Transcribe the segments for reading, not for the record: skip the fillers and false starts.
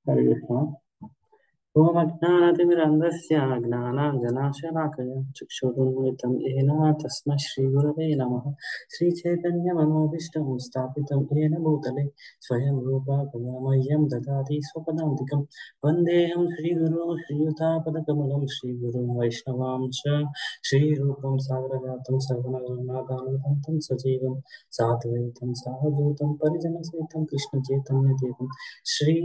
హరే కృష్ణ. ఓం అజ్ఞానతిమిరంధస్య జ్ఞానాంజనాశలాకయ చక్షురున్మిలితం ఏన తస్మై శ్రీగురవే నమః. శ్రీచైతన్యమనోభీష్టం స్థాపితం ఏన భూతలే స్వయం రూపా కదా మह्यं దదాతి స్వపదాంతికం. వందేహం శ్రీగురు శ్రీయుతాపదకమలం శ్రీగురుం వైష్ణవాంశ శ్రీరూపం సాగరజాతం సర్వనగరనాథానుతంతం సజీవం సాద్వైతం సావధూతం పరిజనసహితం కృష్ణ చైతన్యదేవం శ్రీ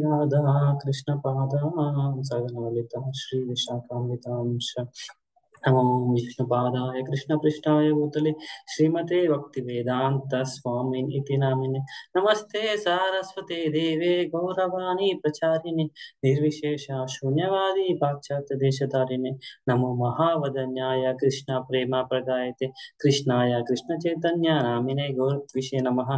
రాధా కృష్ణ పాదాం సగనలలిత శ్రీ విశాఖాన్వితాంశ నమో విష్ణుపాదాయ కృష్ణపృష్ఠాయ భూతలే శ్రీమతే భక్తి వేదాంత స్వామిన్ ఇతి నామినే. నమస్తే సారస్వతే దేవే గౌరవాణి ప్రచారిణి నిర్విశేష శూన్యవాది పాశ్చాత్య దేశతారిణి. నమో మహావదన్యాయ కృష్ణ ప్రేమ ప్రదాయతే కృష్ణాయ కృష్ణ చైతన్య నామినే గౌరత్విషే నమః.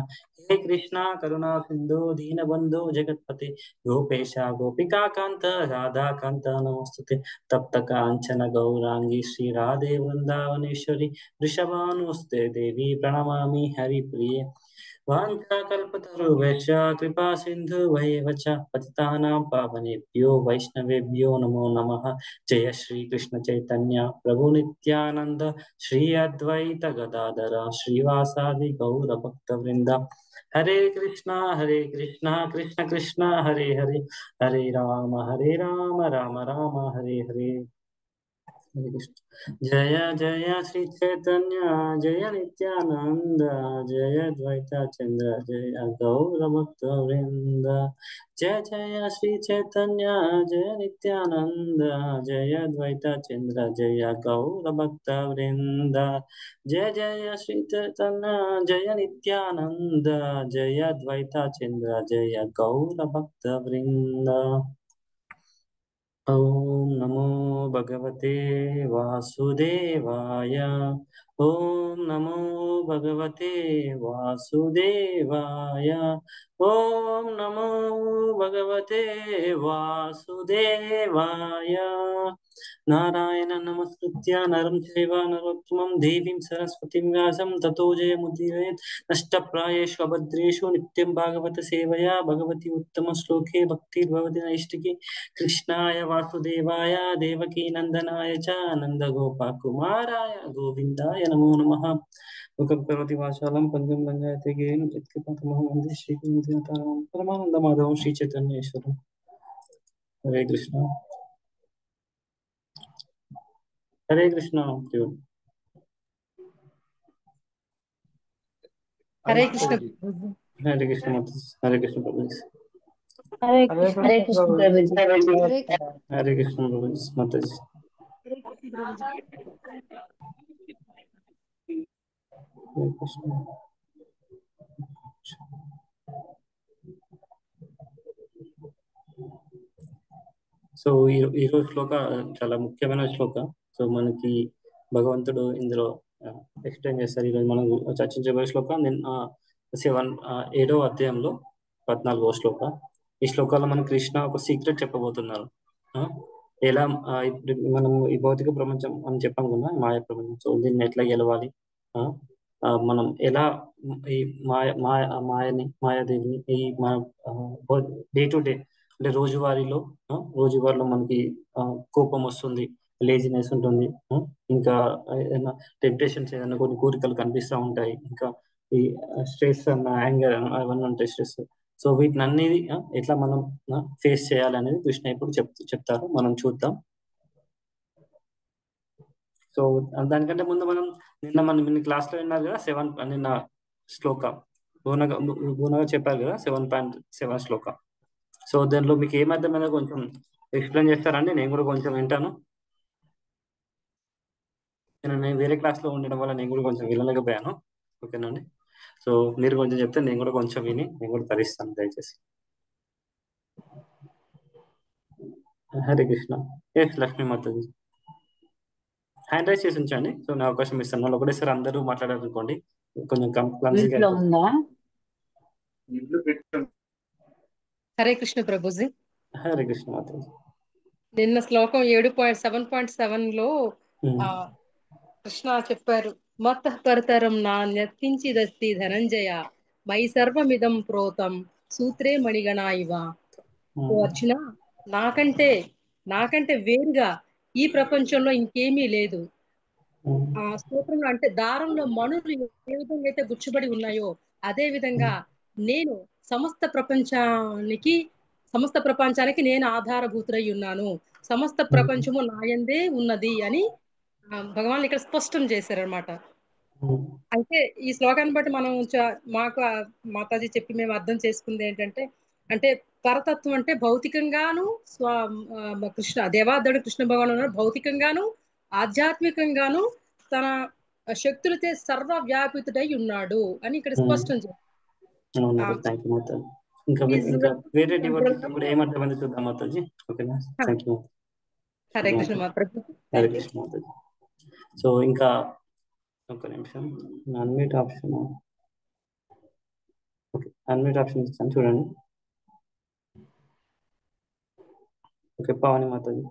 హే కృష్ణ కరుణా సింధు దీనబంధు జగత్పతే గోపేశ గోపికా కాంత రాధాకాంత నమస్తుతే. తప్త కాంచన గౌరాంగి శ్రీ రాధే వృందావనేశ్వరి వృషభానుస్తే దేవి ప్రణమామి హరిప్రియ. వాంఛాకల్పతరుభ్యశ్చ కృపా సింధు వైవచ పతితానాం పావనేభ్యో వైష్ణవేభ్యో నమో నమః. జయ శ్రీ కృష్ణ చైతన్య ప్రభు నిత్యానంద శ్రీ అద్వైత గదాధర శ్రీవాసాది గౌర భక్త వృంద. హరే కృష్ణ కృష్ణ కృష్ణ హరే హరే హరే రామ రామ రామ హరే హరే. హరే కృష్ణ. జయ జయ శ్రీ చైతన్య జయ నిత్యానంద జయ ద్వైత చంద్ర జయ గౌర భక్త వృంద. జయ జయ శ్రీ చైతన్య జయ నిత్యానంద జయ ద్వైత చంద్ర జయ గౌర భక్త వృంద. జయ జయ శ్రీ చైతన్య జయ నిత్యానంద జయ ద్వైత చంద్ర జయ గౌర భక్త వృంద. ఓం నమో భగవతే వాసుదేవాయ. ఓం నమో భగవతే వాసుదేవాయ. ఓం నమో భగవతే వాసుదేవాయ. నారాయణ నమస్కృత్య నరం చైవ నరోత్తమం దేవీం సరస్వతిం వ్యాసం తతో జయముదీరయేత్. నష్టప్రాయేషు అభద్రేషు నిత్యం భాగవత సేవయా భగవతి ఉత్తమ శ్లోకే భక్తిర్భవతి నైష్టికి. కృష్ణాయ వాసుదేవాయ దేవకీ నందనాయ చ నందగోపకుమారాయ గోవిందాయ నమో నమః. లోకం కరోతి వాచాలం పంచం లంఘయతే గిరిం యత్కృపాతమహం వందే శ్రీగురుం పరమానంద మాధవం శ్రీ చైతన్యేశ్వరం. హరే కృష్ణ. హరే కృష్ణ. హరే కృష్ణ. హరే కృష్ణ మాతాజీ. హరే కృష్ణ ప్రభుజీ. హరే కృష్ణ. హరే కృష్ణ ప్రభుజీ. హరే కృష్ణ ప్రభుజీ మాతాజీ. హరే కృష్ణ. సో ఈరోజు శ్లోక చాలా ముఖ్యమైన శ్లోక. సో మనకి భగవంతుడు ఇందులో ఎక్స్ప్లెయిన్ చేస్తారు. ఈరోజు మనం చర్చించబోయే శ్లోకం 7వ అధ్యాయంలో 14వ శ్లోక. ఈ శ్లోకాల్లో మనం కృష్ణ ఒక సీక్రెట్ చెప్పబోతున్నారు. ఎలా ఇప్పుడు మనం ఈ భౌతిక ప్రపంచం అని చెప్పాం కదా, మాయ ప్రపంచం. సో దీన్ని ఎట్లా గెలవాలి, మనం ఎలా ఈ మాయాదేవిని ఈ మన డే టు డే అంటే రోజువారీలో మనకి కోపం వస్తుంది, లేజినెస్ ఉంటుంది, ఇంకా ఏదైనా టెంప్టేషన్స్, ఏదైనా కొన్ని కోరికలు కనిపిస్తూ ఉంటాయి, ఇంకా ఈ స్ట్రెస్ అన్న యాంగర్ అవన్నీ ఉంటాయి, స్ట్రెస్. సో వీటిని అన్ని ఎట్లా మనం ఫేస్ చేయాలనేది కృష్ణ ఇప్పుడు చెప్తారు. మనం చూద్దాం. సో దానికంటే ముందు మనం నిన్న క్లాస్లో విన్నారు కదా, నిన్న శ్లోక పూర్ణగా చెప్పారు కదా, 7.7 శ్లోక. సో దానిలో మీకు ఏమర్థమైనా కొంచెం ఎక్స్ప్లెయిన్ చేస్తారండి. నేను కూడా కొంచెం వింటాను. నేను వేరే క్లాస్లో ఉండడం వల్ల నేను కూడా కొంచెం వినలేకపోయాను. ఓకేనండి. సో మీరు కొంచెం చెప్తే నేను కూడా కొంచెం విని నేను కూడా తరిస్తాను దయచేసి. హరే కృష్ణ. ఎస్ లక్ష్మీ మాతాజీ హ్యాండ్ రైస్ చేసి ఉంచండి. సో నా అవకాశం ఇస్తాను. వాళ్ళు ఒకటేసారి అందరూ మాట్లాడారనుకోండి, కొంచెం క్లమ్జీగా. హరే కృష్ణ ప్రభుజీ. హరే కృష్ణ మాతాజీ. నిన్న శ్లోకం 7.7.7లో కృష్ణ చెప్పారు, మత పరతరం నాన్యత్కించిదస్తి ధనంజయ మయి సర్వమిదం ప్రోతం సూత్రే మణిగణా ఇవ. ఓ అర్జున, నాకంటే నాకంటే వేరుగా ఈ ప్రపంచంలో ఇంకేమీ లేదు. ఆ స్తోత్రంలో అంటే దారంలో మణులు ఏ విధంగా అయితే గుచ్చబడి ఉన్నాయో అదే విధంగా నేను సమస్త ప్రపంచానికి నేను ఆధారభూతుడై ఉన్నాను. సమస్త ప్రపంచము నాయందే ఉన్నది అని భగవాన్ ఇక్కడ స్పష్టం చేశారనమాట. అయితే ఈ శ్లోకాన్ని బట్టి మనం మాకు మాతాజీ చెప్పి మేము అర్థం చేసుకుంది ఏంటంటే, అంటే పరతత్వం అంటే భౌతికంగాను దేవాదేవుడు కృష్ణ భగవానుడు భౌతికంగాను ఆధ్యాత్మికంగాను తన శక్తులతో సర్వ వ్యాపితుడై ఉన్నాడు అని ఇక్కడ స్పష్టం ఇంకా వేరే డివోటీస్ కూడా ఏమర్థమైంది చూద్దాం మాతాజీ. ఓకేనా, thank you. Hare Krishna Mataji. Hare Krishna Mataji. So ఇంకా ఒక నిమిషం, unmute option, okay unmute option ఇస్తాను చూడండి. ఓకే, పావని మాతాజీ.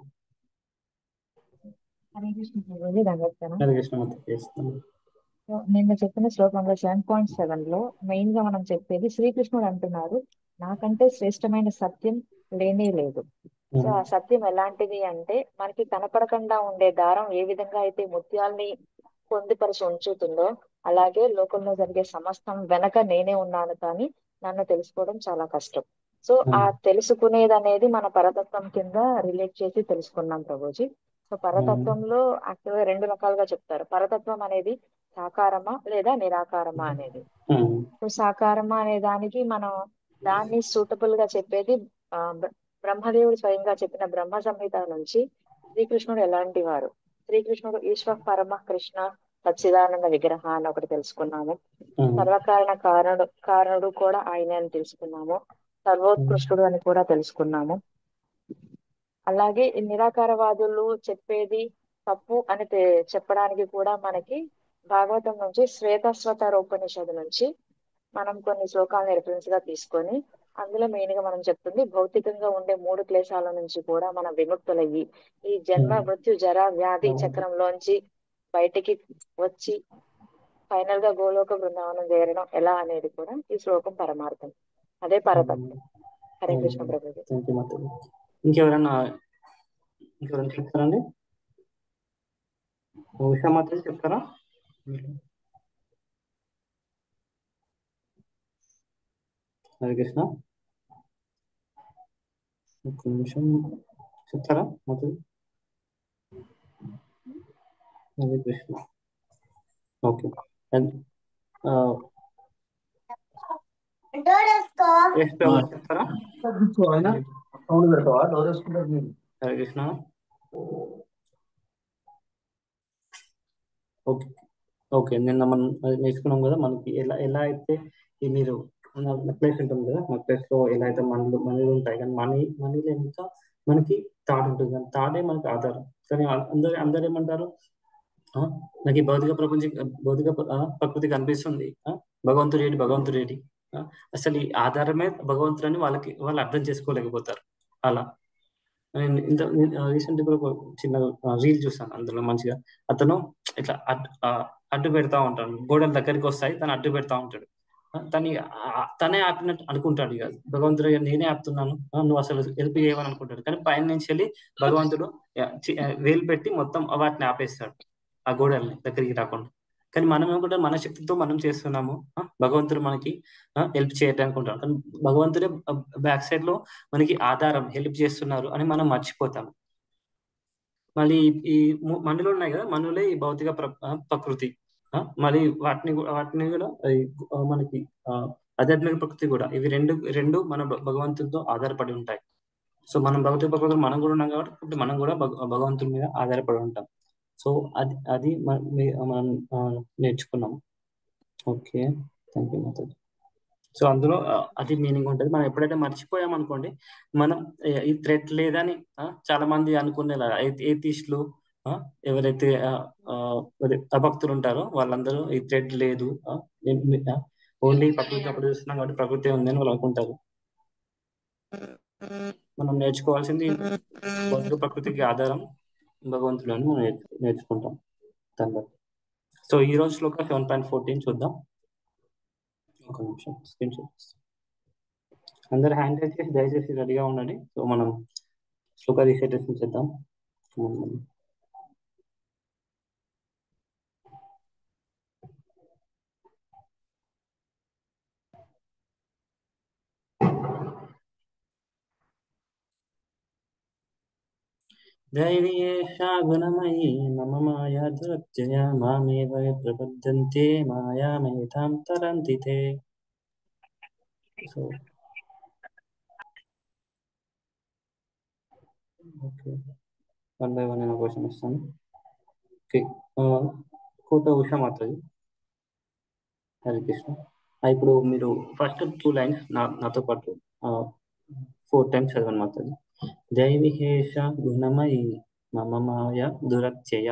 హరే కృష్ణ ప్రభుజీ, దండోత్సవం. హరే కృష్ణ మాతాజీ చేస్తాను. నిన్న చెప్పిన శ్లోకంలో 7.7 లో మెయిన్ గా మనం చెప్పేది శ్రీకృష్ణుడు అంటున్నారు, నాకంటే శ్రేష్టమైన సత్యం లేనే లేదు. సో ఆ సత్యం ఎలాంటిది అంటే, మనకి కనపడకుండా ఉండే దారం ఏ విధంగా అయితే ముత్యాల్ని పొందుపరిచి ఉంచుతుందో, అలాగే లోకంలో జరిగే సమస్తం వెనక నేనే ఉన్నాను, కానీ నన్ను తెలుసుకోవడం చాలా కష్టం. సో ఆ తెలుసుకునేది అనేది మన పరతత్వం కింద రిలేట్ చేసి తెలుసుకున్నాం ప్రభుజీ. సో పరతత్వంలో యాక్చువల్గా 2 రకాలుగా చెప్తారు. పరతత్వం అనేది సాకారమా లేదా నిరాకారమా అనేది. సో సాకారమా అనే దానికి మనం దాన్ని సూటబుల్ గా చెప్పేది బ్రహ్మదేవుడు స్వయంగా చెప్పిన బ్రహ్మ సంహిత నుంచి శ్రీకృష్ణుడు ఎలాంటి వారు. శ్రీకృష్ణుడు ఈశ్వర పరమ కృష్ణ సచ్చిదానంద విగ్రహ అని ఒకటి తెలుసుకున్నాము. కారణుడు కూడా ఆయనే అని తెలుసుకున్నాము. సర్వోత్కృష్టుడు అని కూడా తెలుసుకున్నాము. అలాగే నిరాకారవాదులు చెప్పేది తప్పు అని చెప్పడానికి కూడా మనకి భాగవతం నుంచి శ్వేతస్వతరోపనిషత్తు నుంచి మనం కొన్ని శ్లోకాలను రిఫరెన్స్ గా తీసుకొని, అందులో మెయిన్ గా మనం చెప్తుంది భౌతికంగా ఉండే 3 క్లేశాల నుంచి కూడా మనం విముక్తులయ్యి ఈ జన్మ మృత్యు జర వ్యాధి చక్రంలోంచి బయటికి వచ్చి ఫైనల్ గా గోలోక బృందావనం చేరడం ఎలా అనేది కూడా ఈ శ్లోకం పరమార్థం. అదే పరతత్వం. హరే కృష్ణ ప్రభుజీ. ఇంకెవరైనా చెప్తారండి? ఉషా మాత్రం చెప్తారా? హరే కృష్ణ, ఒక నిమిషం చెప్తారా మాత్రం? హరే కృష్ణ. ఓకే, చెప్తారా? హరే కృష్ణ. ఓకే ఓకే, నిన్న మనం నేర్చుకున్నాం కదా, మనకి ఎలా అయితే ఈ మీరు నెక్లెస్ ఉంటుంది కదా, నెక్లెస్ లో ఎలా అయితే మనీలు ఉంటాయి, కానీ మనీలో ఇంకా మనకి తాడు ఉంటుంది, కానీ తాడే మనకి ఆధారం. కానీ అందరు ఏమంటారు, నాకు ఈ భౌతిక ప్రకృతి కనిపిస్తుంది, భగవంతుడు ఏంటి, అసలు ఈ ఆధారమే భగవంతుడు అని వాళ్ళు అర్థం చేసుకోలేకపోతారు. అలా ఇంత రీసెంట్ గా ఒక చిన్న రీల్ చూసాను, అందులో మంచిగా అతను ఇట్లా అడ్డు పెడతా ఉంటాడు, గోడల దగ్గరికి వస్తాయి, తను అడ్డు పెడతా ఉంటాడు. తనే ఆపినట్టు అనుకుంటాడు, ఇక భగవంతుడు నేనే ఆపుతున్నాను, నువ్వు అసలు హెల్ప్ చేయవని అనుకుంటాడు. కానీ పైన నుంచి వెళ్ళి భగవంతుడు వేలు పెట్టి మొత్తం వాటిని ఆపేస్తాడు, ఆ గోడల్ని దగ్గరికి రాకుండా. కానీ మనం ఏమనుకుంటాం, మన శక్తితో మనం చేస్తున్నాము, భగవంతుడు మనకి హెల్ప్ చేయడానికి ఉంటాం. కానీ భగవంతుడే బ్యాక్ సైడ్ లో మనకి ఆధారం, హెల్ప్ చేస్తున్నారు అని మనం మర్చిపోతాం. మళ్ళీ ఈ మనులు ఉన్నాయి కదా, మనులే ఈ భౌతిక ప్రకృతి, మళ్ళీ వాటిని కూడా మనకి ఆధ్యాత్మిక ప్రకృతి కూడా, ఇవి రెండు మన భగవంతుడితో ఆధారపడి ఉంటాయి. సో మనం భౌతిక ప్రకృతి మనం కూడా ఉన్నాం కాబట్టి మనం కూడా భగవంతుడి మీద ఆధారపడి ఉంటాం. సో అది మనం నేర్చుకున్నాం. ఓకే, థ్యాంక్ యూ మాతాజీ. సో అందులో అది మీనింగ్ ఉంటుంది. మనం ఎప్పుడైతే మర్చిపోయాం అనుకోండి, మనం ఈ థ్రెడ్ లేదని చాలా మంది అనుకునేలా, ఏథిస్టులు ఎవరైతే అభక్తులు ఉంటారో వాళ్ళందరూ ఈ థ్రెడ్ లేదు, ఓన్లీ ప్రకృతి అప్పుడు చూస్తున్నాం కాబట్టి ప్రకృతి ఉంది అని వాళ్ళు అనుకుంటారు. మనం నేర్చుకోవాల్సింది భౌతిక ప్రకృతికి ఆధారం భగవంతుడు అని మనం నేర్చుకుంటాం దాన్ని బట్టి. సో ఈ రోజు శ్లోక 7.14 చూద్దాం. ఒక నిమిషం స్క్రీన్ షాట్. అందరు హ్యాండ్ రైజ్ చేసి దయచేసి రెడీగా ఉండండి. సో మనం శ్లోక రిసైటేషన్ చేద్దాం. दैवी एषा गुणमयी मम माया दुरत्यया मामेव प्रपद्यन्ते मायामेतां तरन्ति ते. So, okay. One by one నేను క్వశ్చన్ ఇస్తాను. ఓకే, కోట ఉషా మాతాజీ, హరే కృష్ణ. ఇప్పుడు మీరు ఫస్ట్ 2 లైన్స్ నాతో పాటు 4 టైమ్స్ చదవండి మాతాజీ. దైవిహేష గుణమయీ మమ మాయ దురత్యయ.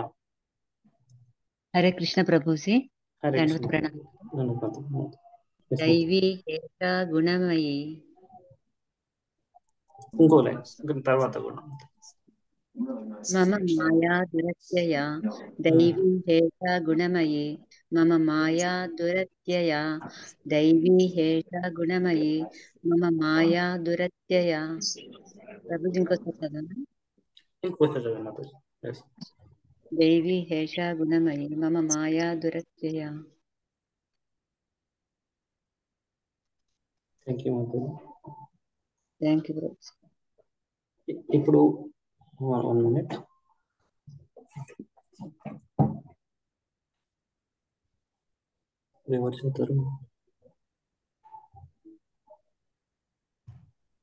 హరే కృష్ణ ప్రభుజీ, హరే దండవత్ కృష్ణ. ప్రణామం. ధన్యవాదాలు. Yes, ma'am. దైవీ హేష గుణమయీ. ఇంకో లైన్ ఇంకా తర్వాత కూడా. మమ మాయా దురత్యయ దైవీ హేష గుణమయీ. మమ మాయా దురత్యయ దైవీ హేష గుణమయీ. మమ మాయా దురత్యయ. ప్రభుజీ ఇంకోసారి చదవండి. ఇంకోసారి చదవండి మాతాజీ. Yes. దైవీ హేష గుణమయీ మమ మాయా దురత్యయ. థ్యాంక్ యూ మాతాజీ. థ్యాంక్ యూ ప్రభుజీ. ఇప్పుడు 1 minute. రివర్స్ అవుతారు.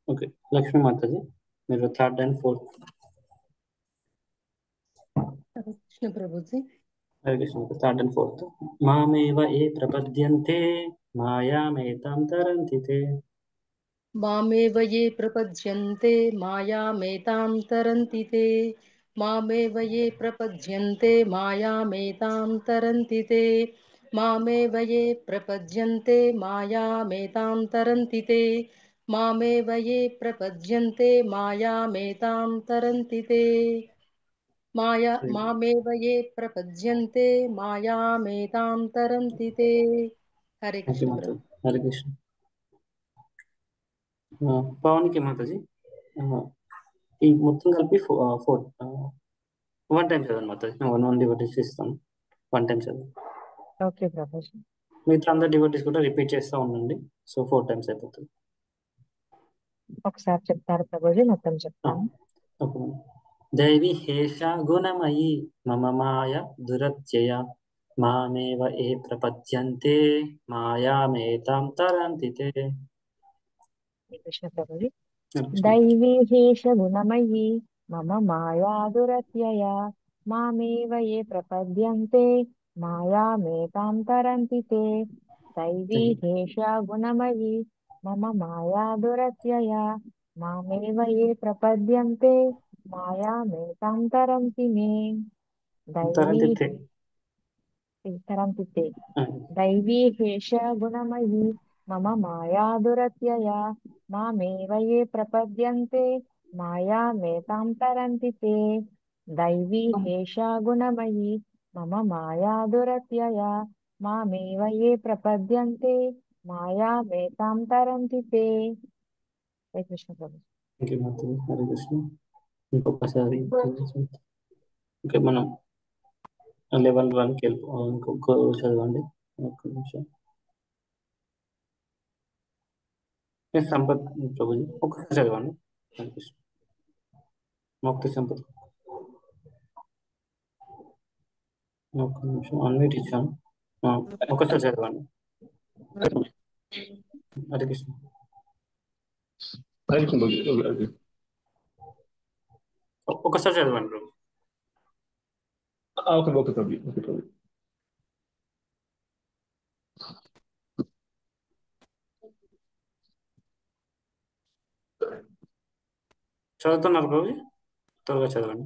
ఓకే, లక్ష్మీ మాతాజీ మీరు 3rd and 4th. కృష్ణ ప్రభుజీ. Hare Krishna. 3rd and 4th. మామేవ ఏ ప్రపద్యంతే మాయామేతాం తరంతి తే. మామేవ ఏ ప్రపద్యంతే మాయామేతాం తరంతి తే. మామేవ ఏ ప్రపద్యంతే మాయామేతాం తరంతి తే. మామేవ ఏ ప్రపద్యంతే మాయామేతాం తరంతి తే. మామేవ ఏ ప్రపద్యంతే మాయామేతాం తరంతి తే. మామేవ ఏ ప్రపద్యంతే మాయామేతాం తరంతి తే. హరే థ్యాంక్ యూ కృష్ణ మాతాజీ. ప్రభు. హరే కృష్ణ. పవన్కి మాతాజీ ఈ మొత్తం కలిపి 1 టైం చదవండి మాతాజీ. 1 డివోటీస్ ఇస్తాను. 1 టైం చదవండి. ఓకే ప్రభుజీ. మిగతా అందరు డివోటీస్ కూడా రిపీట్ చేస్తూ ఉండండి. సో 4 టైమ్స్ అయిపోతుంది. ఒకసారి చెప్తారు ప్రభుజీ, మొత్తం చెప్తాను. ఓకే. దైవీ హేష గుణమయీ మమ మాయ దురత్యయ మామేవ ఏ ప్రపద్యంతే మాయామేతాం తరంతి తే. కృష్ణ ప్రభుజీ. దైవీ హేష గుణమయీ మమ మాయా దురత్యయ మామేవ ఏ ప్రపద్యంతే మాయామేతాం తరంతి తే. దైవీ హేష గుణమయీ మమ మాయా దురత్యయ మామేవ ఏ ప్రపద్యంతే మాయామేతాం తరంతి మే. దైవీ తరంతి తే. దైవీ హేష గుణమయీ మమ మాయా దురత్యయ మామేవ ఏ ప్రపద్యంతే మాయామేతాం తరంతి తే. దైవీ హేష గుణమయీ మమ మాయా దురత్యయ మామేవ ఏ ప్రపద్యంతే మాయామేతాం తరంతి తే. హరే కృష్ణ ప్రభు. హరే కృష్ణ. ఇంకొకసారి ఓకే, మనం లెవెల్ 1కి ఇంకొక చదవండి. ఒక్క నిమిషం. సంపత్ ప్రభుజీ ఒకసారి చదవండి. హరే కృష్ణ. ముక్తి సంపత్. ఒక్క నిమిషం అన్మ్యూట్ ఇచ్చాను. ఒకసారి చదవండి. హరే కృష్ణ. ఒకసారి చదవండి ప్రభు. ఓకే ఓకే ప్రభు. ఓకే ప్రభు. చదువుతున్నారు ప్రభు, త్వరగా చదవండి.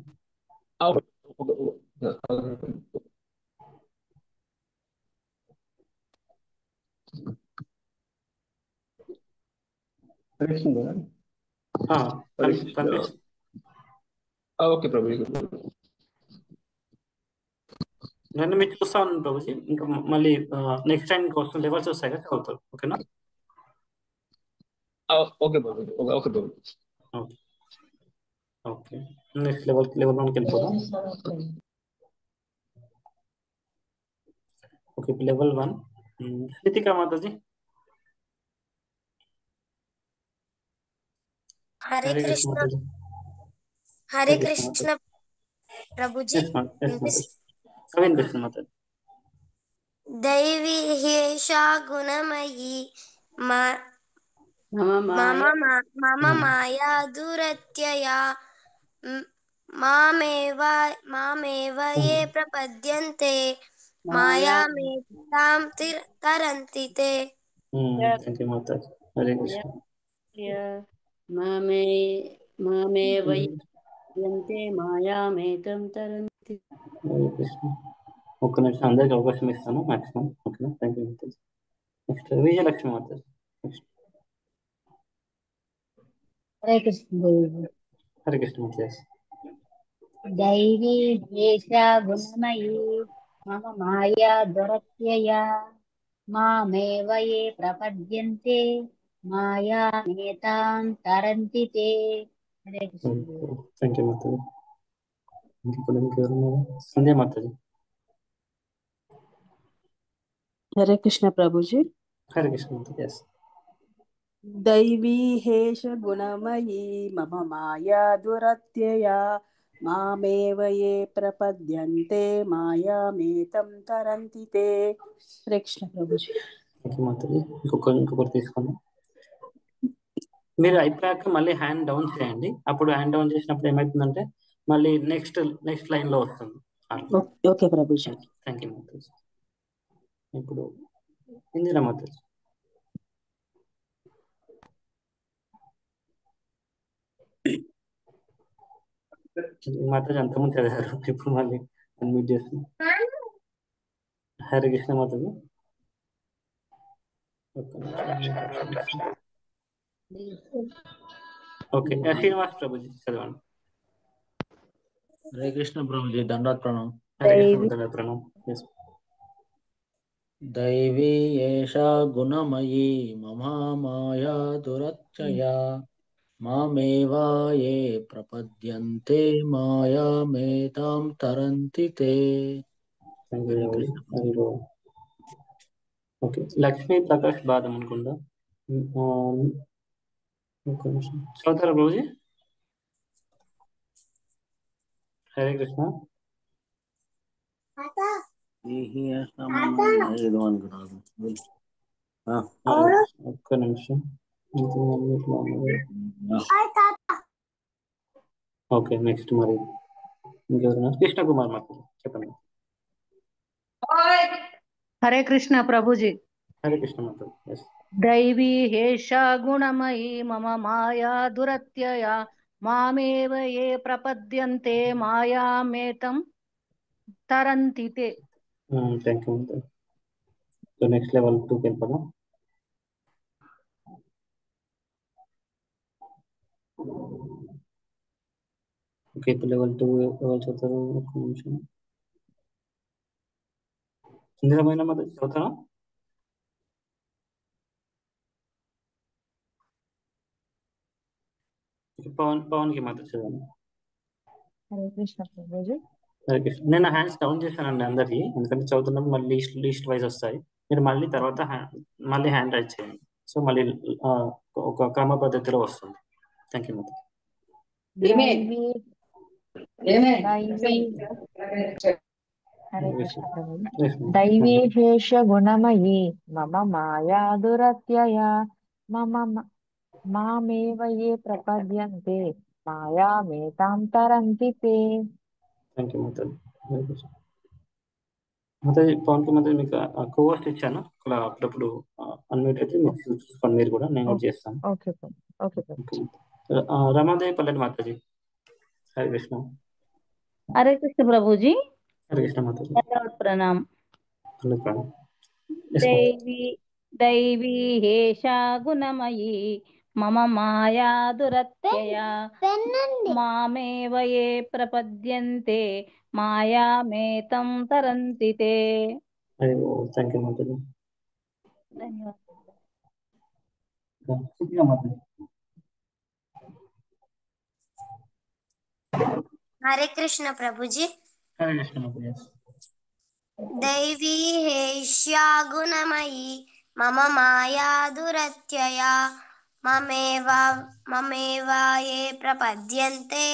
ఓకే ప్రభు. నేను మీరు చూస్తా ఉన్నాను ప్రభుజీ. ఇంకా మళ్ళీ నెక్స్ట్ టైం కోసం లెవెల్స్ వస్తాయి కదా, చదువుతారు. ఓకేనా? ఓకే ప్రభు. ఓకే ప్రభు. ఓకే ఓకే నెక్స్ట్ లెవెల్ 1కి వెళ్ళిపోదాం. ఓకే ఇప్పుడు లెవెల్ 1 శ్రీతిక మాతాజీ. హరే కృష్ణ మాతాజీ. హరే కృష్ణ ప్రభుజీ వినిపిస్తుంది మాతాజీ. దైవీ హేషా గుణమయీ మమ మాయా దురత్యయా మామేవ ఏ ప్రపద్యంతే మాయామేతాం తరంతి తే. థ్యాంక్ యూ మాతాజీ. హరే కృష్ణ. మామేవ మాయామేతం తరంతి. హరే కృష్ణ. ఒక్క నిమిషం అందరికి అవకాశం ఇస్తాను మాక్సిమం. ఓకేనా? థ్యాంక్ యూ మాతాజీ. నెక్స్ట్ విజయలక్ష్మి మాతాజీ. నెక్స్ట్ హరే కృష్ణ. హరే కృష్ణ మాతాజీ. దైవీ హేషా గుణమయీ మమ మాయా దురత్యయా మామేవ ఏ ప్రపద్యంతే మాయామేతాం తరంతి తే. హరే కృష్ణ. థ్యాంక్ యూ మాతాజీ. ఇప్పుడు ఇంకెవరున్నారు? సంధ్య మాతాజీ. హరే కృష్ణ ప్రభుజీ. హరే కృష్ణ మాతాజీ. ఎస్. దైవీ హేష గుణమయీ మమ మాయా దురత్యయా మామేవ ఏ ప్రపద్యంతే మాయామేతం తరంతి తే. హరే కృష్ణ ప్రభుజీ. Thank you Mataji. ఇంకొకటి తీసుకోండి. మీరు అయిపోయాక మళ్ళీ హ్యాండ్ డౌన్ చేయండి. అప్పుడు హ్యాండ్ డౌన్ చేసినప్పుడు ఏమవుతుందంటే మళ్ళీ నెక్స్ట్ లైన్ లో వస్తుంది. ఓకే ప్రభుజీ. థ్యాంక్ యూ మాతాజీ. ఇప్పుడు ఇందిరా మాతాజీ. మాతాజీ అంతకుముందు చదివారు, ఇప్పుడు మళ్ళీ అన్మ్యూట్ చేస్తున్నాం. హరే కృష్ణ మాతాజీ. ఓకే శ్రీనివాస్ ప్రభుజీ చదవండి. హరే కృష్ణ ప్రభుజీ. దండాత్ ప్రణామం. హరే కృష్ణ దండాత్ ప్రణామం. Yes. దైవీ ఏషా గుణమయీ మమ మాయా దురత్యయా మామేవా ఏ ప్రపద్యంతే మాయామేతాం తరంతి తే. ఓకే లక్ష్మీ ప్రకాష్ బాదం అనుకుంటా. చదువుతారా ప్రభుజీ? హరే కృష్ణ. ఒక్క నిమిషం. ఓకే నెక్స్ట్ మరి ఇంకెవరైనా? కృష్ణ కుమార్ మాకు చెప్పండి. హరే కృష్ణ ప్రభుజీ. హరే కృష్ణ మాత. దైవీ హేషా గుణమయీ మమ మాయా దురత్యయా మామేవ ఏ ప్రపద్యంతే మాయామేతం తరంతి తే. Thank you. So next level 2కి వెళ్ళిపోదాం. ఓకే ఇప్పుడు లెవెల్ 2 ఎవరు చదువుతారు? ఒక్క నిమిషం. ఇందిరమైన మాత చదువుతారా? పవన్కి మాత్రం చదవండి. హరే కృష్ణ ప్రభుజీ. హరే కృష్ణ. నేను హ్యాండ్స్ డౌన్ చేశానండి అందరికి, ఎందుకంటే చదువుతున్నప్పుడు మళ్ళీ లీస్ట్ వైజ్ వస్తాయి. మీరు మళ్ళీ తర్వాత మళ్ళీ హ్యాండ్ రైజ్ చేయండి. సో మళ్ళీ ఒక క్రమ పద్ధతిలో వస్తుంది. థ్యాంక్ యూ మాత. దైవీ హేష గుణమయీ మమ మాయా దురత్యయా మామేవ ఏ ప్రపద్యంతే మాయామేతాం తరంతి తే. థ్యాంక్ యూ మాతాజీ. మాతాజీ పవన్ కి మాతాజీ మీకు కోవర్స్ట్ ఇచ్చాను అక్కడ, అప్పుడప్పుడు అన్మ్యూట్ అయితే మీకు చూసుకోండి మీరు కూడా, నేను కూడా చేస్తాను. Okay okay. రమాదేవి పల్లెటి మాతాజీ. హరే కృష్ణ. హరే కృష్ణ ప్రభుజీ. హరే కృష్ణ మాతాజీ. ప్రణామం. దైవీ దైవీ హేషా గుణమయీ మమ మాయా దురత్యయా మామేవ ఏ ప్రపద్యంతే మాయామేతం తరంతి తే. Thank you Mataji. ధన్యవాదాలు. మాతాజీ. హరే కృష్ణ ప్రభుజీ. హరే కృష్ణ మాతాజీ. దైవీ హేష్యా గుణమయీ మమ మాయా దురత్యయా మమేవ ఏ ప్రపద్యంతే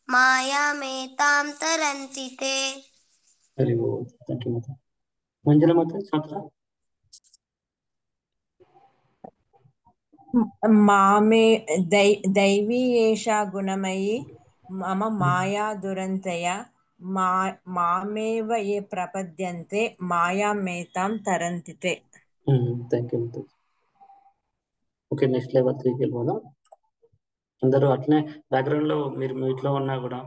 మాయామేతాం తరంతి తే. హరి ఓం. థ్యాంక్ యూ మాతాజీ. మంజుల మాతాజీ చదువుతారా? మామే దైవీ ఏషా గుణమయీ మమ మాయా దురంతయ మామేవ ఏ ప్రపద్యంతే మాయామేతాం తరంతితే. థ్యాంక్ యూ మాతాజీ. ఓకే, నెక్స్ట్ లెవెల్ 3కి వెళ్ళిపోదాం. అందరూ అట్లనే బ్యాక్గ్రౌండ్ లో మీరు మీట్లో ఉన్నా కూడా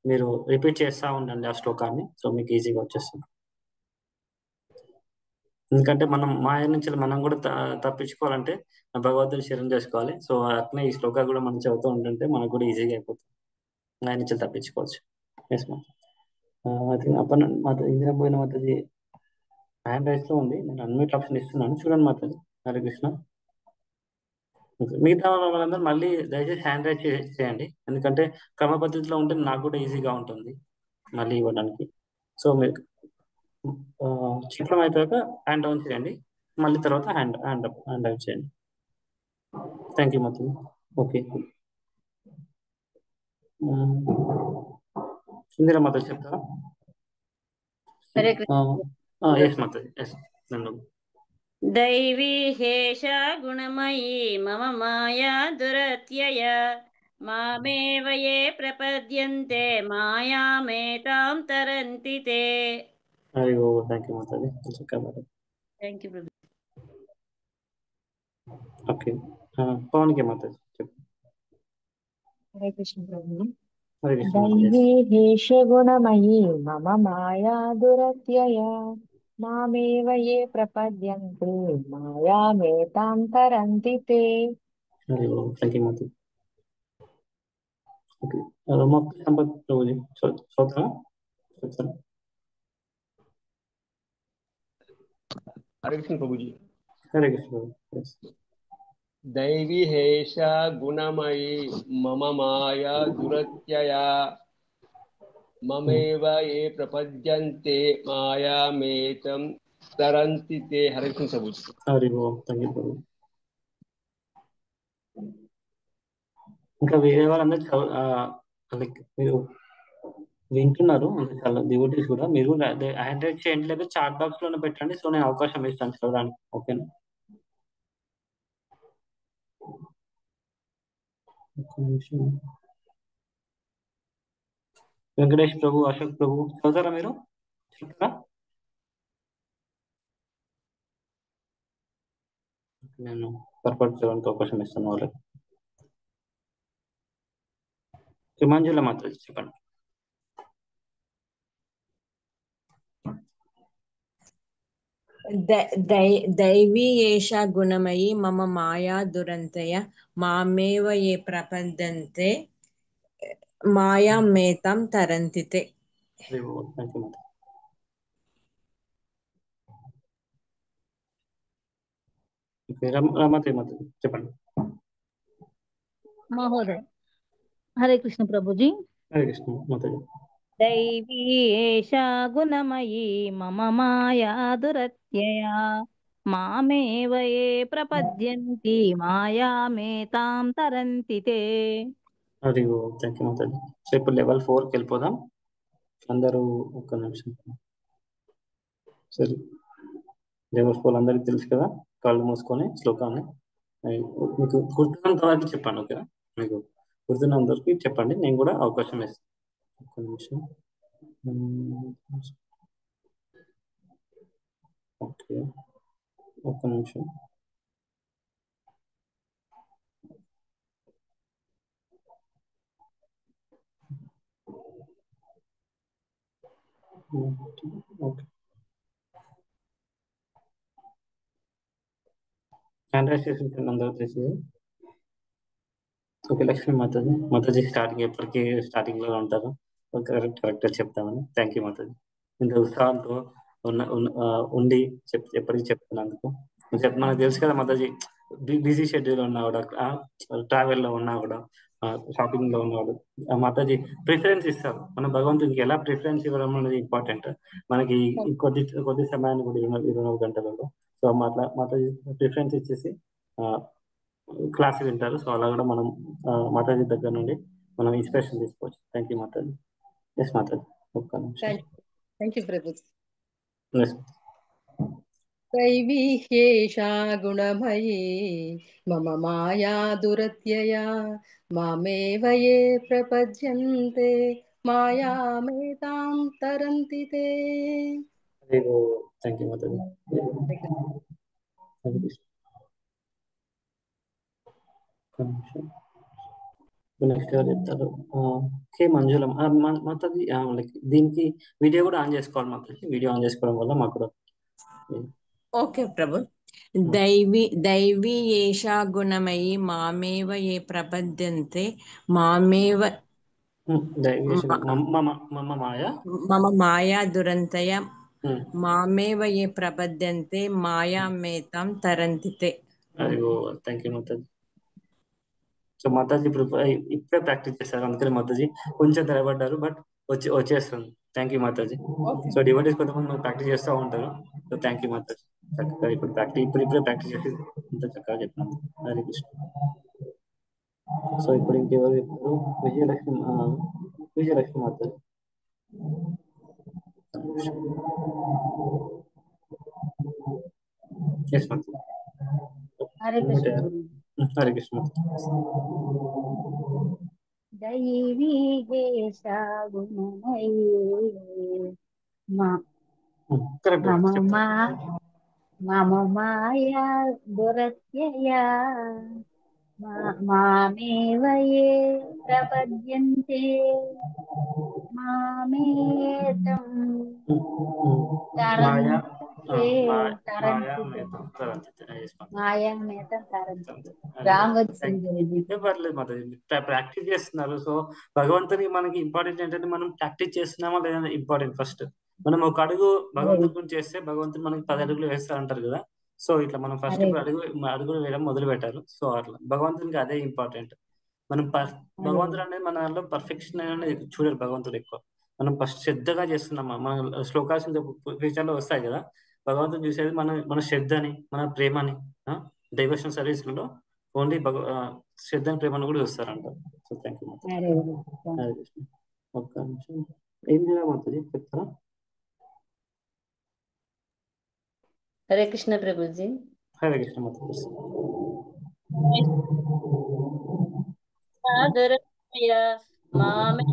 మీరు రిపీట్ చేస్తూ ఉండండి ఆ శ్లోకాన్ని. సో మీకు ఈజీగా వచ్చేస్తుంది. ఎందుకంటే మనం మాయ నుంచి మనం కూడా తప్పించుకోవాలంటే భగవంతుని శరణం చేసుకోవాలి. సో అట్లనే ఈ శ్లోకాలు కూడా మనం చదువుతూ ఉంటుంటే మనకు కూడా ఈజీగా అయిపోతుంది, మాయ నుంచి తప్పించుకోవచ్చు. ఎస్ మా ఇందిరా పోయిన మాతాజీ హ్యాండ్ రైస్ లో ఉంది. నేను అన్మిట్ ఆప్షన్ ఇస్తున్నాను, చూడండి మాతాజీ. హరే కృష్ణ. మిగతా వాళ్ళందరూ మళ్ళీ దయచేసి హ్యాండ్ రైజ్ చేయండి, ఎందుకంటే క్రమ పద్ధతిలో ఉంటే నాకు కూడా ఈజీగా ఉంటుంది మళ్ళీ ఇవ్వడానికి. సో మీరు చెప్పడం అయిపోయాక హ్యాండ్ డౌన్ చేయండి, మళ్ళీ తర్వాత హ్యాండ్ డౌన్ చేయండి. థ్యాంక్ యూ మాతాజీ. ఓకే, ఇందిరా మాతాజీ చెప్తారా? హరే ఎస్ మాతాజీ, ఎస్. దైవీ హేషా గుణమయీ మమ మాయా దురత్యయా మామేవ ఏ ప్రపద్యంతే మాయామేతాం తరంతి తే. హరి ఓ. థ్యాంక్ యూ మాతాజీ. థ్యాంక్ యూ ప్రభు. ఓకే, పవన్కి మాతాజీ చెప్పు. హరే కృష్ణ ప్రభు. హరే కృష్ణ. దైవీ హేష గుణమయీ మమ మాయా దురత్యయా మామేవ ఏ ప్రపద్యంతే మాయామేతాం తరంతి తే. హరి ఓం. థ్యాంక్ యూ మాతాజీ. ఓకే, రమాప్తి సంపత్ ప్రభుజీ చదువుతారా? చెప్తారా? హరే కృష్ణ ప్రభుజీ. హరే కృష్ణ ప్రభు. దైవీ హేషా గుణమయీ మమ మాయా దురత్యయా మమేవ ఏ ప్రపద్యంతే మాయామేతం తరంతి తే. హరే కృష్ణ ప్రభుజీ. హరి ఓం. థ్యాంక్ యూ ప్రభు. ఇంకా వేరే వాళ్ళందరూ మీరు వింటున్నారు, ఇంకా చాలా డివోటీస్ కూడా. మీరు హ్యాండ్ రైజ్ చేయండి, లేదా చాట్ బాక్స్ లోనే పెట్టండి. సో నేను అవకాశం ఇస్తాను చదవడానికి. ఓకేనా? వెంకటేష్ ప్రభు, అశోక్ ప్రభు చదువుతారా? మీరు చెప్తారా? నేను పొరపాటు చేయడానికి అవకాశం ఇస్తాను వాళ్ళకి. మంజుల మాతాజీ చెప్పండి. దైవీ ఏషా గుణమయీ మమ మాయా దురంతయ మామేవ ఏ ప్రపద్యంతే మాయామేతాం తరంతి తే. రమాదేవి మాతాజీ చెప్పండి. మహోదయ. హరే కృష్ణ ప్రభుజీ. హరే కృష్ణ మాతాజీ. దైవీ ఏషా గుణమయీ మమ మాయా దురత్యయా మామేవ ఏ ప్రపద్యంతి మాయామేతాం తరంతి తే. హరి ఓం. థ్యాంక్ యూ మాతాజీ. సో ఇప్పుడు లెవెల్ 4కి వెళ్ళిపోదాం. అందరూ ఒక్క నిమిషం. సరే, లెవెల్ 4 అందరికి తెలుసు కదా. కళ్ళు మూసుకొని శ్లోకాన్ని మీకు గుర్తున్నంత వరకు చెప్పండి. ఓకేనా? మీకు గుర్తున్నంతవరకు చెప్పండి, నేను కూడా అవకాశం ఇస్తాను. ఒక్క నిమిషం. ఓకే, ఒక్క నిమిషం. ఓకే, హ్యాండ్ రైజ్ చేసి అందరూ తెలిసి. ఓకే, లక్ష్మీ మాతాజీ స్టార్టింగ్ ఎప్పటికీ స్టార్టింగ్ లో ఉంటారు. కరెక్ట్గా చెప్తామని. Thank you Mataji. ఇంత ఉత్సాహంతో ఉండి ఎప్పటికీ చెప్తున్నందుకు. మనకు తెలుసు కదా మాతాజీ, బిజీ షెడ్యూల్ ఉన్నా కూడా, ట్రావెల్లో ఉన్నా కూడా, షాపింగ్ లో ఉన్నవాడు మాతాజీ ప్రిఫరెన్స్ ఇస్తారు. మనం భగవంతునికి ఎలా ప్రిఫరెన్స్ ఇవ్వడం అనేది ఇంపార్టెంట్. మనకి ఈ కొద్ది సమయాన్ని కూడా 24 గంటలలో. సో మాతాజీ ప్రిఫరెన్స్ ఇచ్చేసి క్లాస్ వింటారు. సో అలా కూడా మనం మాతాజీ దగ్గర నుండి మనం ఇన్స్పిరేషన్ తీసుకోవచ్చు. థ్యాంక్ యూ మాతాజీ. ఎస్ మాతాజీ, ఒక్క నిమిషం. Thank you Prabhuji. ఎస్ दैवी ह्येषा गुणमयी मम माया दुरत्यया मामेव ये प्रपद्यन्ते मायामेतां तरन्ति ते. థ్యాంక్ యూ మాతాజీ. నెక్స్ట్ ఎవరు చెప్తారు? కే మంజులం మాతాజీ. దీనికి వీడియో కూడా ఆన్ చేసుకోవాలి మాతాజీ. వీడియో ఆన్ చేసుకోవడం వల్ల మాకు కూడా. ఓకే ప్రభు. దైవీ ఏషా గుణమయీ మామేవ ఏ ప్రపద్యంతే మామేవ మమ మాయా దురంతయ మామేవ ఏ ప్రపద్యంతే మాయామేతాం తరంతితే. అయ్యో థ్యాంక్ యూ మాతాజీ. సో మాతాజీ ఇప్పుడే ప్రాక్టీస్ చేశారు, అందుకని మాతాజీ కొంచెం తరబడ్డారు, బట్ వచ్చేస్తుంది. థ్యాంక్ యూ మాతాజీ. సో డివోటీస్ కొంతమంది ప్రాక్టీస్ చేస్తూ ఉంటారు. So thank you Mataji. చక్కగా ఇప్పుడే ప్రాక్టీస్ చేసి ఇంత చక్కగా చెప్పినాం. హరే కృష్ణ. సో ఇప్పుడు ఇంకెవరు చెప్తారు? విజయలక్ష్మి మాతాజీ. ఎస్ మాతాజీ. హరే కృష్ణ. హరే కృష్ణ. దైవీ ఏషా గుణమయీ మమ మాయా దురత్యయా మామేవ యే ప్రపద్యంతే మామేతం ప్రాక్టీస్ చేస్తున్నారు. సో భగవంతునికి మనకి ఇంపార్టెంట్ ఏంటంటే మనం ప్రాక్టీస్ చేస్తున్నామా లేదా ఇంపార్టెంట్. ఫస్ట్ మనం ఒక అడుగు భగవంతుని గురించి చేస్తే భగవంతుడు మనకి 10 అడుగులు వేస్తా అంటారు కదా. సో ఇట్లా మనం ఫస్ట్ అడుగులు వేయడం మొదలు పెట్టారు. సో అట్లా భగవంతునికి అదే ఇంపార్టెంట్. మనం భగవంతుడు అనేది మనలో పర్ఫెక్షన్ అనేది చూడరు భగవంతుడు ఎక్కువ. మనం ఫస్ట్ శ్రద్ధగా చేస్తున్నామా, మన శ్లోకాస్ ఫ్యూచర్ లో వస్తాయి కదా. భగవంతుడు చూసేది మన శ్రద్ధని, మన ప్రేమని. డైవర్షన్ సర్వీస్ లో ఓన్లీ శ్రద్ధని ప్రేమను కూడా చూస్తారంట. సో థ్యాంక్ యూ మాతాజీ. ఒక్క నిమిషం ఏం చేయాలి మాతాజీ చెప్తారా? హరే కృష్ణ ప్రభుజీ. హరే కృష్ణ మాతాజీ. మామే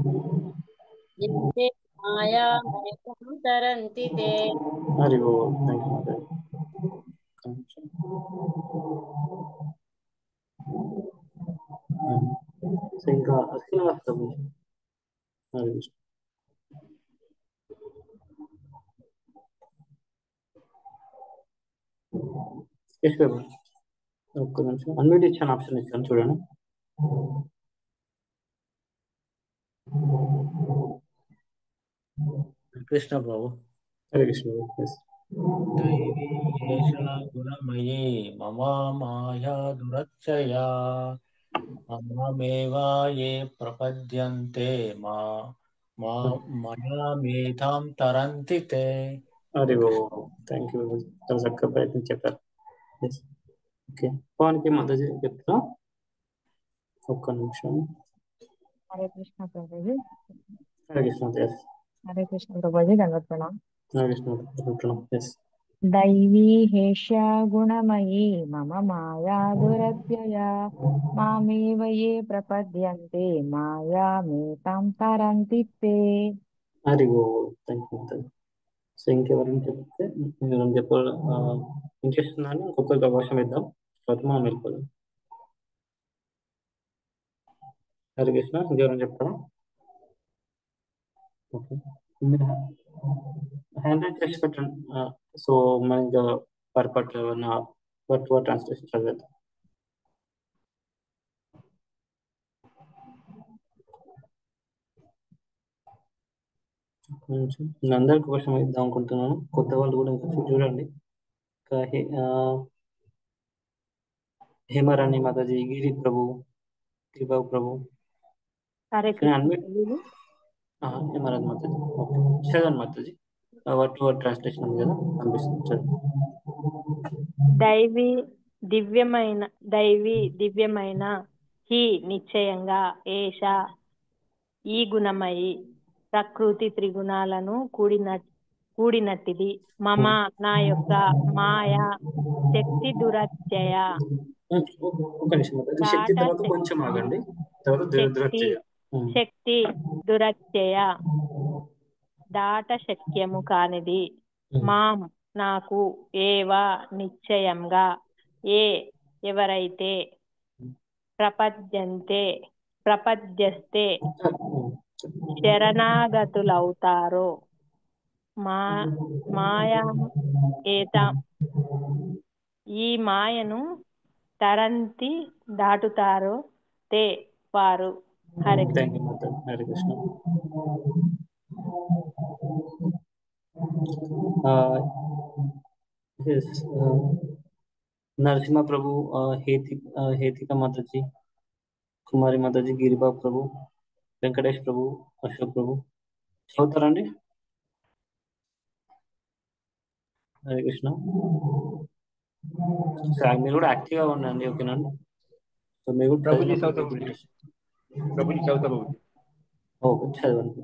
మాయామేతం తరంతి తే. హరి ఓం. థ్యాంక్ యూ మాతాజీ. ఇంకా శ్రీనివాస ప్రభు. హరే కృష్ణ. ఎస్ ప్రభు. ఒక్క నిమిషం అన్మ్యూట్ ఇచ్చాను, ఆప్షన్ ఇచ్చాను చూడండి. కృష్ణ ప్రభు. హరే కృష్ణ. దైవీ ఏషా గుణమయీ మమ మాయా దురత్యయా మామేవ యే ప్రపద్యంతే మాయామేతాం తరంతి తే. హరి ఓం. Thank you. చాలా చక్కగా ప్రయత్నం చెప్పారు. ఓకే పవన్కి మాతాజీ చెప్తా. ఒక్క నిమిషం. హరే కృష్ణ ప్రభుజీ. హరే కృష్ణ. ఎస్. హరే కృష్ణ ప్రభుజీ. దండోత్సవం. హరే కృష్ణ. ఎస్. దైవీ హేష్యా గుణమయీ మమ మాయా దురత్యయా మామేవ యే ప్రపద్యంతే మాయామేతాం తరంతి తే. హరి ఓం. థ్యాంక్ యూ మాతాజీ. సో ఇంకెవరైనా చెప్తే ఇంట్రెస్ట్ ఉందని ఇంకొకరికి అవకాశం ఇద్దాం. తర్వాత మనం వెళ్ళిపోదాం. హరే కృష్ణ. ఇంకెవరైనా చెప్తారా? ఓకే హ్యాండ్ రైట్ చేసి పెట్టండి. సో మనం ఇంకా పర్పట్ వర్డ్ ట్రాన్స్లేషన్ చదివేద్దాం. అందరికి అవకాశం ఇద్దాం అనుకుంటున్నాను. కొత్త వాళ్ళు కూడా ఇంకా చూడండి. हेमारानी माता जी, गिरी प्रभु, कृपा प्रभु, Hare can you Krishna unmute? Prabhuji. हेमारानी माता जी, okay. చదవండి మాతా जी, వర్డ్ టు వర్డ్ ట్రాన్స్లేషన్ ఉంది కదా, కనిపిస్తుంది, చదవండి. దైవీ దివ్యమైన హి నిశ్చయంగా ఏష ఈ గుణమయి ప్రకృతి త్రిగుణాలను కూడినట్టిది మమ నా యొక్క మాయ శక్తి దురత్యయ ఒక నిమిషం మాతా जी, శక్తి తర్వాత కొంచెం ఆగండి, తర్వాత దురత్యయ. శక్తి దురత్యయ దాట శక్యము కానిది మాం నాకు ఏవ నిశ్చయంగా ఎవరైతే ప్రపద్యస్తే శరణాగతులవుతారో మాయా ఈ మాయను తరంతి దాటుతారో తే వారు. హరే థ్యాంక్ యూ మాతా, హరే కృష్ణ. नरसिम्हा प्रभु, हेतिका माता जी, कुमारी माता जी, गिरिबा प्रभु, వెంకటేష్ ప్రభు, అశోక్ ప్రభు చదువుతారండి. హరే కృష్ణ. సార్ మీరు కూడా యాక్టివ్గా ఉండండి, ఓకేనండి. సో మీరు కూడా ప్రభుజీ చదువుతా ప్రభుజీ. ఓకే, చదవండి.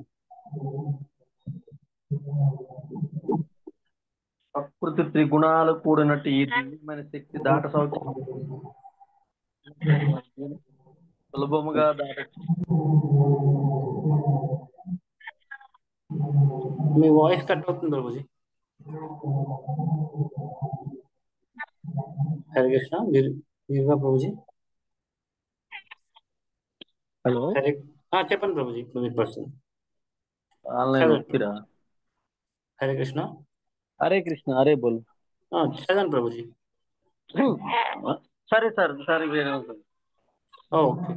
ప్రకృతి త్రిగుణాలు కూడినట్టు ఈ దివ్యమైన శక్తి దాట సులభముగా మీ వాయిస్ కట్ అవుతుంది ప్రభుజీ. హరే కృష్ణ, గిరిగా ప్రభుజీ. హలో, చెప్పండి ప్రభుజీ, ఇప్పుడు వినిపిస్తుంది. హరే కృష్ణ. హరే కృష్ణ, హరే బోల్. చదవండి ప్రభుజీ. సరే సార్, సరే. ఓకే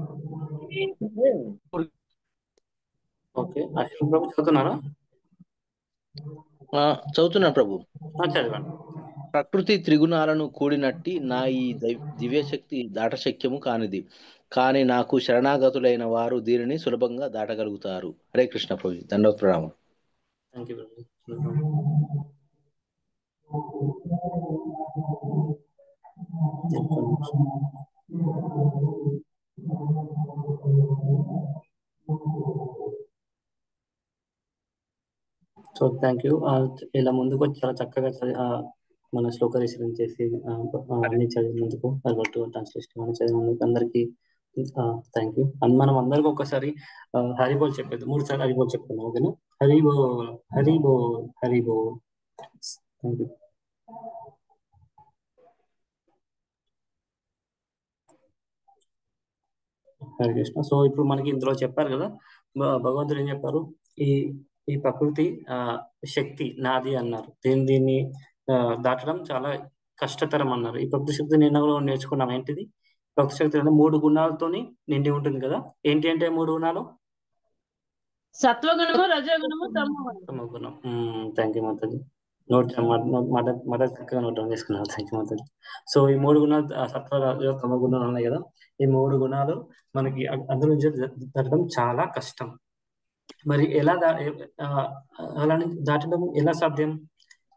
ఓకే, అశోక్ ప్రభు చదువుతున్నారా? చదువుతున్నా ప్రభు. చదవండి. ప్రకృతి త్రిగుణాలను కూడినట్టి నా ఈ దివ్యశక్తి దాటశక్యము కానిది, కానీ నాకు శరణాగతులైన వారు దీనిని సులభంగా దాటగలుగుతారు. హరే కృష్ణ ప్రభు, దండోత్ ప్రణామం. Thank you Prabhu. So thank you. ఇలా ముందుకు వచ్చి చాలా చక్కగా మన శ్లోక రిసీవింగ్ చేసి అన్ని చదివినందుకు, ట్రాన్స్లేషన్ అని చదివినందుకు అందరికీ థ్యాంక్ యూ. అండ్ మనం అందరికి ఒకసారి హరిబోల్ చెప్పేది, 3 సార్లు హరిబోల్ చెప్తున్నాం, ఓకేనా? Haribol Haribol Haribol. Thank you. Hare Krishna. So ఇప్పుడు మనకి ఇందులో చెప్పారు కదా, భగవంతుడు ఏం చెప్పారు, ఈ ప్రకృతి శక్తి నాది అన్నారు. దీన్ని దాటడం చాలా కష్టతరం అన్నారు. ఈ ప్రకృతి శక్తి నిన్న కూడా నేర్చుకున్నాం. ఏంటిది ప్రకృతి శక్తి అంటే 3 గుణాలతోని నిండి ఉంటుంది కదా. ఏంటి అంటే 3 గుణాలు? సత్వగుణము, రజోగుణము, తమోగుణం. థ్యాంక్ యూ మాతాజీ. మదర్ చక్కగా నోట్ డౌన్ చేసుకున్నాను. థ్యాంక్ యూ మాతాజీ. సో ఈ 3 గుణాలు, సత్వ రజో తమో గుణాలు ఉన్నాయి కదా. ఈ 3 గుణాలు మనకి అందులో నుంచి దాటడం చాలా కష్టం. మరి ఎలా అలా దాటడం ఎలా సాధ్యం?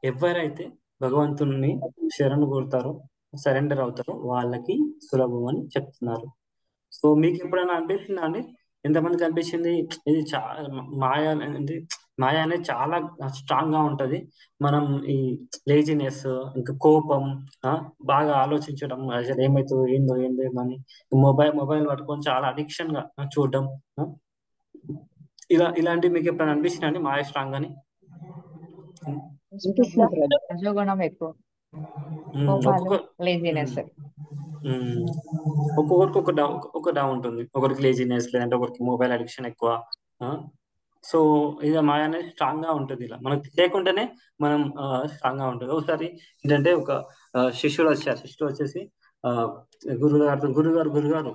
ఎవరైతే భగవంతుని శరణు కోరుతారో, సరెండర్ అవుతారో వాళ్ళకి సులభం అని చెప్తున్నారు. సో మీకు ఎప్పుడైనా అనిపిస్తుందా అండి? ఎంతమందికి అనిపించింది ఇది మాయ అనేది చాలా స్ట్రాంగ్ గా ఉంటది. మనం ఈ లేజినెస్, ఇంకా కోపం, బాగా ఆలోచించడం, అసలు ఏమైతుందో ఏందో అని మొబైల్ పట్టుకొని చాలా అడిక్షన్ గా చూడడం, ఇలాంటివి మీకు ఎప్పుడైనా అనిపిస్తుంది అండి మాయ స్ట్రాంగ్ అని? రజోగుణం ఎక్కువ, లేజినెస్. ఒక్కొక్కరికి ఒక డౌన్ ఉంటుంది. ఒకరికి లేజినెస్, లేదంటే ఒకరికి మొబైల్ అడిక్షన్ ఎక్కువ. సో ఇది మాయ అనేది స్ట్రాంగ్ గా ఉంటుంది. ఇలా మనకు తెలియకుండానే మనం స్ట్రాంగ్ గా ఉంటుంది. ఒకసారి ఏంటంటే ఒక శిష్యుడు వచ్చేసి గురుగారు